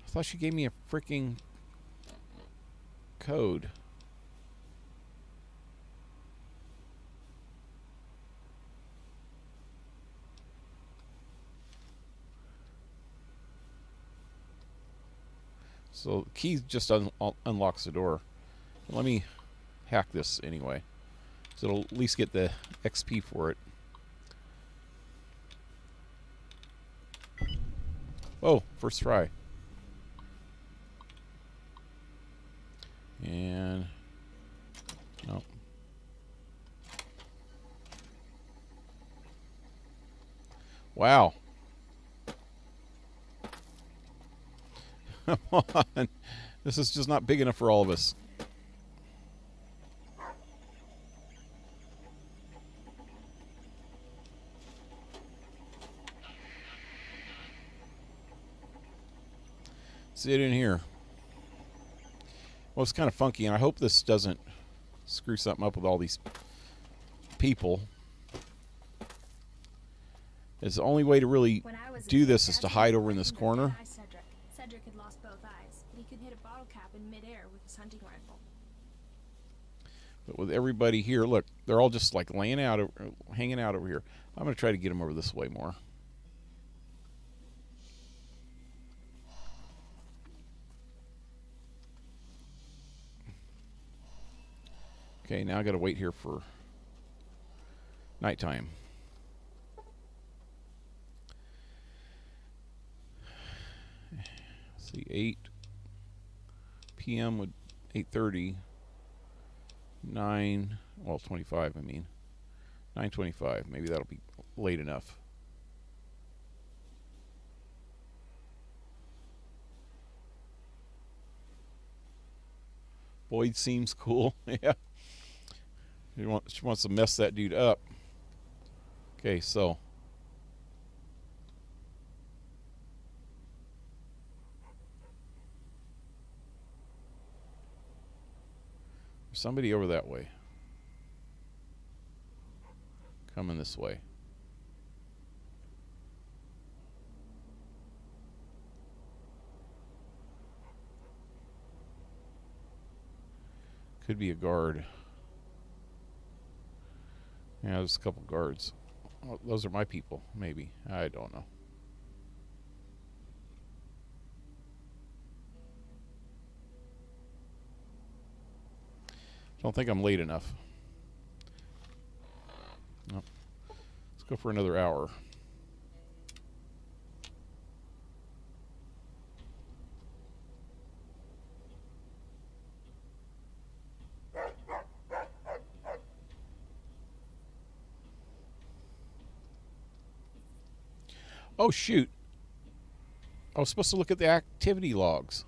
I thought she gave me a freaking code. So the key just unlocks the door. Let me hack this anyway, so it'll at least get the XP for it. Oh, first try. And no. Wow. Come on. This is just not big enough for all of us. Sit in here. Well, it's kind of funky, and I hope this doesn't screw something up with all these people. It's the only way to really do this is to hide over in this corner. Cedric had lost both eyes, but he could hit a bottle cap in midair with his hunting rifle. But with everybody here, look, they're all just like laying out, hanging out over here. I'm going to try to get them over this way more. Okay, now I got to wait here for nighttime. Let's see, 8 p.m. with 8:30, 9, well, 25, I mean. 9:25, maybe that'll be late enough. Boyd seems cool, yeah. She wants to mess that dude up. Okay, so. There's somebody over that way. Coming this way. Could be a guard. Yeah, there's a couple guards. Well, those are my people, maybe. I don't know. Don't think I'm late enough. Nope. Let's go for another hour. Oh, shoot. I was supposed to look at the activity logs.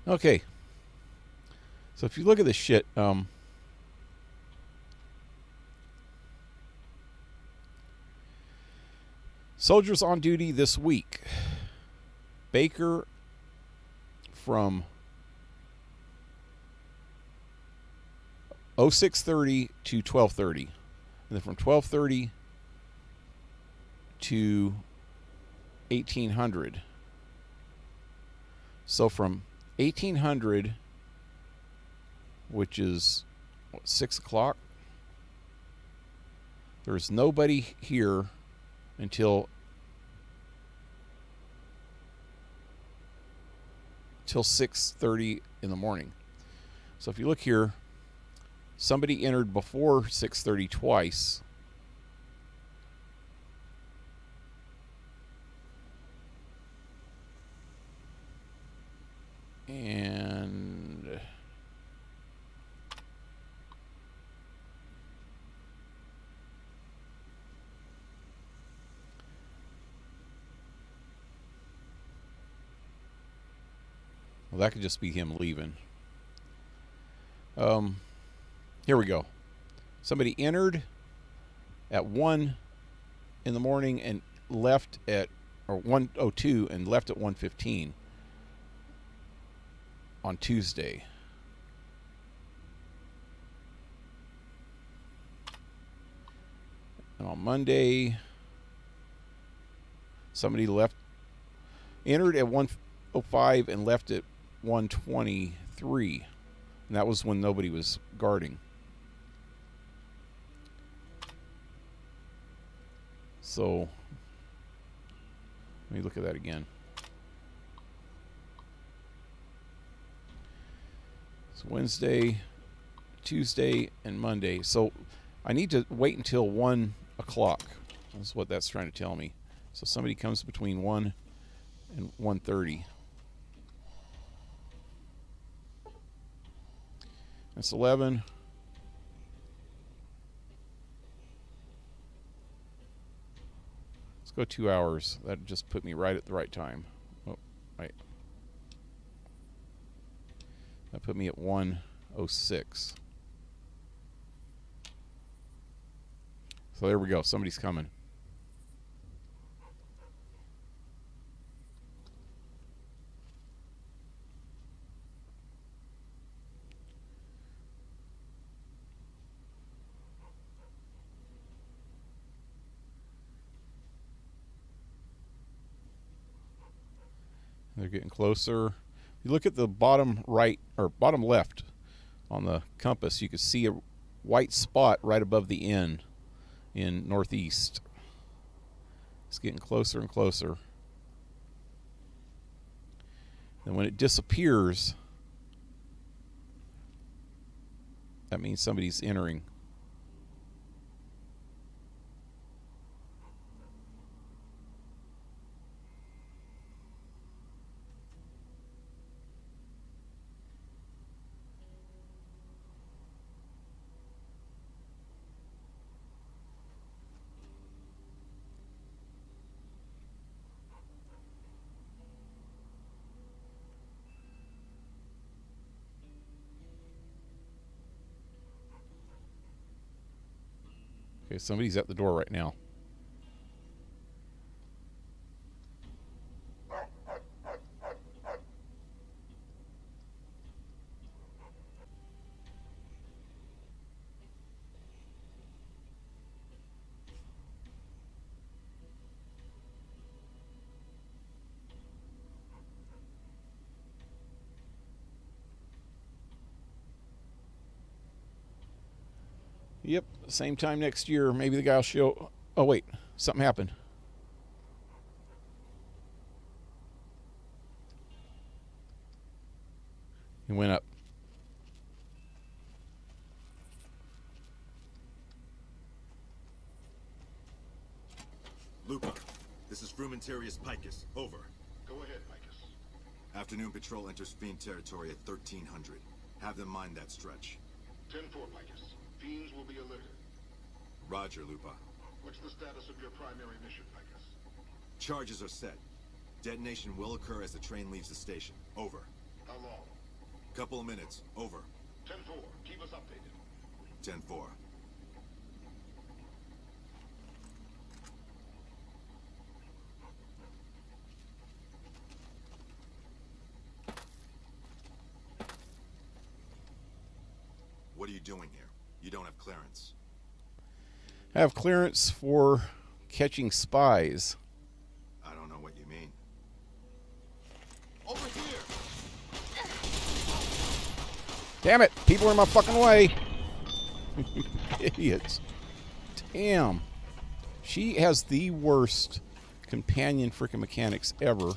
Okay. So if you look at this shit, soldiers on duty this week. Baker from 06:30 to 12:30, and then from 12:30 to 1800. So from 1800, which is what, 6 o'clock, there's nobody here until till 6:30 in the morning. So if you look here, somebody entered before 6:30 twice. And well, that could just be him leaving. Here we go. Somebody entered at 1 in the morning and left at, or 1:02 and left at 1:15 on Tuesday. And on Monday, somebody entered at 1:05 and left at 1:23. And that was when nobody was guarding. So, let me look at that again. It's Wednesday, Tuesday, and Monday. So, I need to wait until 1 o'clock. That's what that's trying to tell me. So, somebody comes between 1 and 1:30. That's 11. Let's go 2 hours. That just put me right at the right time. Oh, right. That put me at 1:06. So there we go. Somebody's coming. They're getting closer. If you look at the bottom right or bottom left on the compass, you can see a white spot right above the N in northeast. It's getting closer and closer. And when it disappears, that means somebody's entering. Okay, somebody's at the door right now. Yep, same time next year. Maybe the guy will show. Oh, wait, something happened. He went up. Lupa, this is Frumentarius Picus. Over. Go ahead, Picus. Afternoon patrol enters Fiend territory at 1300. Have them mind that stretch. 10-4, Picus. Fiends will be alerted. Roger, Lupa. What's the status of your primary mission, Picus? Charges are set. Detonation will occur as the train leaves the station. Over. How long? Couple of minutes. Over. 10-4. Keep us updated. 10-4. What are you doing here? You don't have clearance. I have clearance for catching spies. I don't know what you mean. Over here! Damn it! People are in my fucking way! Idiots. Damn. She has the worst companion freaking mechanics ever.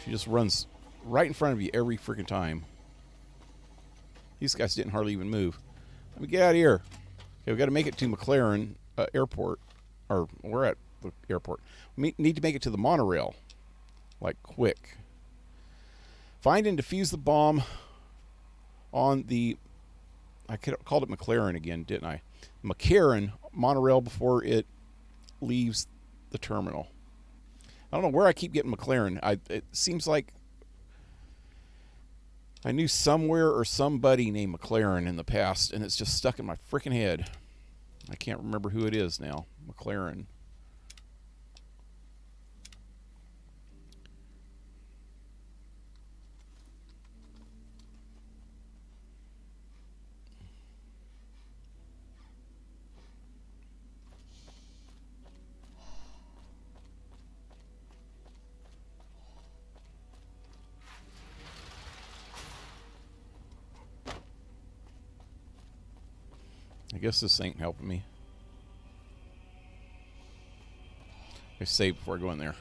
She just runs right in front of you every freaking time. These guys didn't hardly even move. Let me get out of here. Okay, we got to make it to McLaren Airport. Or we're at the airport. We need to make it to the monorail. Like, quick. Find and defuse the bomb on the... I called it McLaren again, didn't I? McCarran monorail before it leaves the terminal. I don't know where I keep getting McLaren. It seems like I knew somewhere or somebody named McLaren in the past, and it's just stuck in my freaking head. I can't remember who it is now. McLaren. I guess this ain't helping me. I save before I go in there.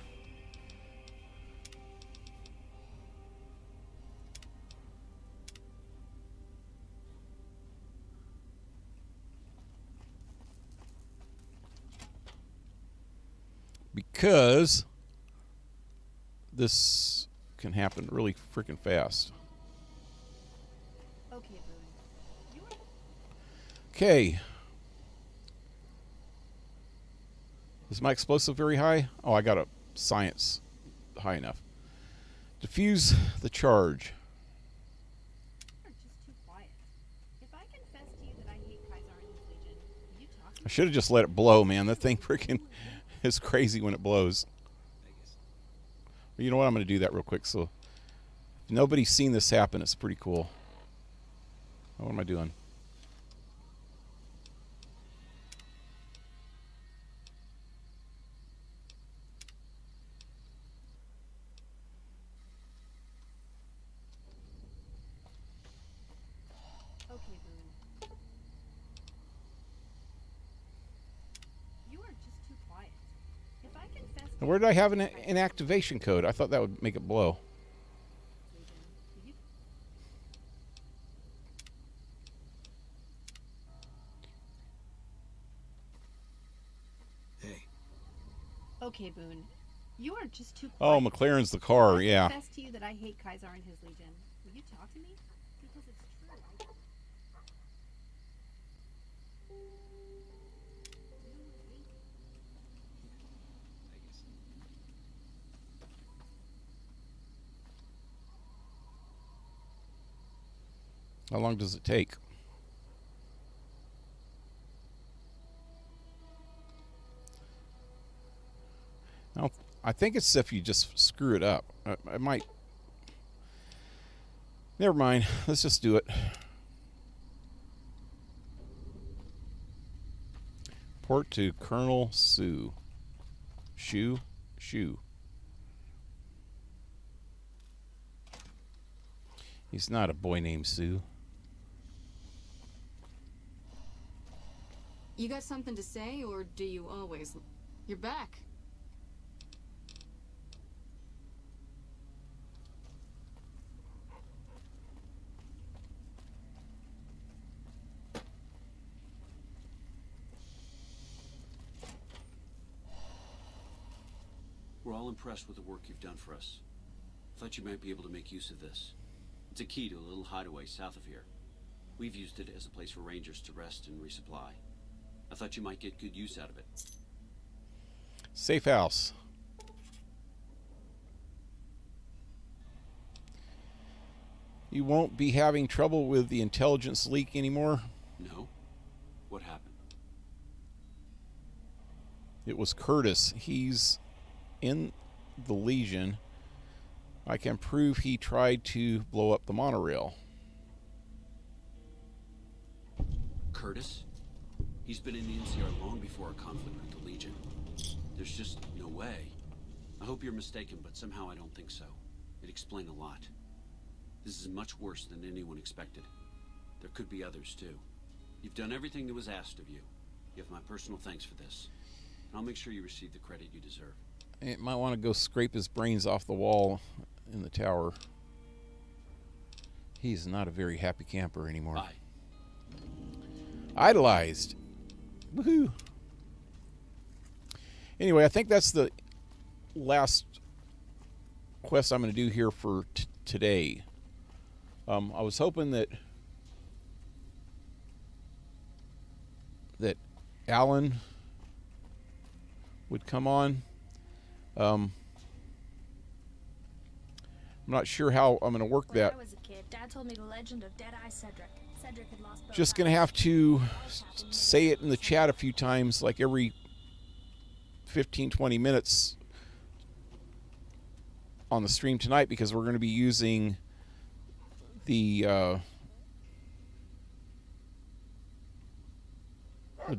Because this can happen really freaking fast. Okay, Boone. Okay. Is my explosive very high? Oh, I got a science high enough. Diffuse the charge. You're just too quiet. If I confess to you that I hate Kaiser and his Legion, will you talk to me? I should have just let it blow, man. That thing freaking is crazy when it blows. Well, you know what? I'm going to do that real quick. So, if nobody's seen this happen, it's pretty cool. What am I doing? Okay, Boone. You are just too quiet. If I confess to Now, where did I have an activation code? I thought that would make it blow. Okay, Boone. You are just too Oh, quiet. McLaren's the car, I yeah. confess to you that I hate Kaiser and his Legion. Will you talk to me? Because it's true. How long does it take? I think it's if you just screw it up. I might... Never mind. Let's just do it. Port to Colonel Sue. Shoe? Shoe. He's not a boy named Sue. You got something to say, or do you always... You're back. We're all impressed with the work you've done for us. Thought you might be able to make use of this. It's a key to a little hideaway south of here. We've used it as a place for rangers to rest and resupply. I thought you might get good use out of it. Safe house. You won't be having trouble with the intelligence leak anymore? No? What happened? It was Curtis. He's in the Legion. I can prove he tried to blow up the monorail. Curtis? He's been in the NCR long before our conflict with the Legion. There's just no way. I hope you're mistaken, but somehow I don't think so. It'd explain a lot. This is much worse than anyone expected. There could be others, too. You've done everything that was asked of you. You have my personal thanks for this. And I'll make sure you receive the credit you deserve. It might want to go scrape his brains off the wall in the tower. He's not a very happy camper anymore. Bye. Idolized. Woohoo. Anyway, I think that's the last quest I'm going to do here for today. I was hoping that Alan would come on. I'm not sure how I'm going to work that. When I was a kid, Dad told me the legend of Dead-Eye Cedric. Cedric had lost both Just going to have to say it in the chat a few times, like every 15-20 minutes on the stream tonight, because we're going to be using the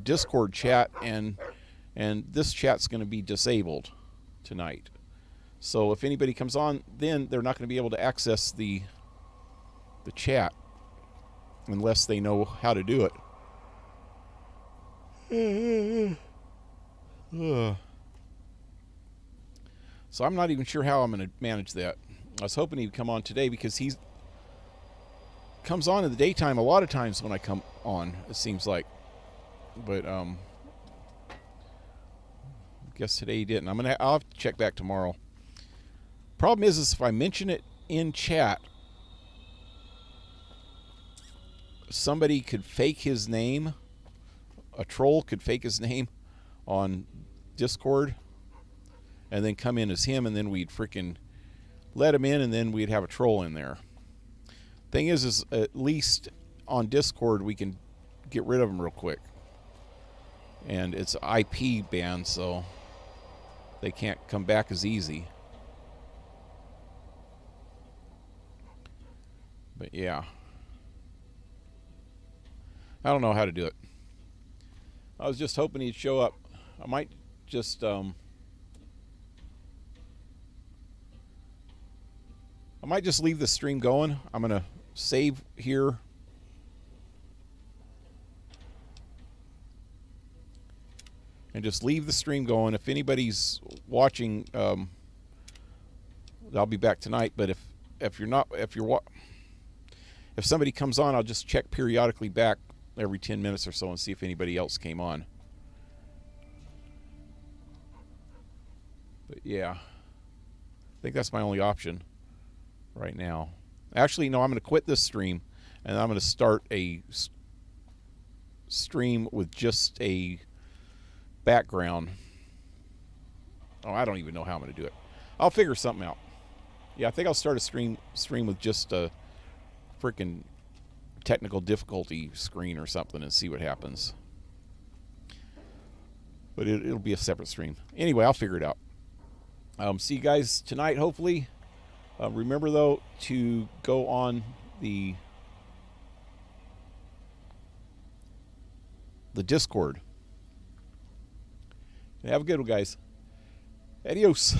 Discord chat, and this chat's going to be disabled tonight. So if anybody comes on, then they're not going to be able to access the chat unless they know how to do it. So I'm not even sure how I'm going to manage that. I was hoping he'd come on today, because he comes on in the daytime a lot of times when I come on, it seems like. But I guess today he didn't. I'll have to check back tomorrow. Problem is if I mention it in chat, somebody could fake his name. A troll could fake his name on Discord and then come in as him, and then we'd freaking let him in, and then we'd have a troll in there. Thing is at least on Discord we can get rid of him real quick. And it's IP banned, so they can't come back as easy. But yeah, I don't know how to do it. I was just hoping he'd show up. I might just leave the stream going. I'm gonna save here. And just leave the stream going. If anybody's watching, I'll be back tonight. But if somebody comes on, I'll just check periodically back every 10 minutes or so and see if anybody else came on. But yeah, I think that's my only option right now. Actually, no, I'm going to quit this stream, and I'm going to start a stream with just a background. Oh, I don't even know how I'm going to do it. I'll figure something out. Yeah, I think I'll start a stream with just a freaking technical difficulty screen or something and see what happens. But it'll be a separate stream. Anyway, I'll figure it out. See you guys tonight, hopefully. Remember, though, to go on the Discord. Have a good one, guys. Adios.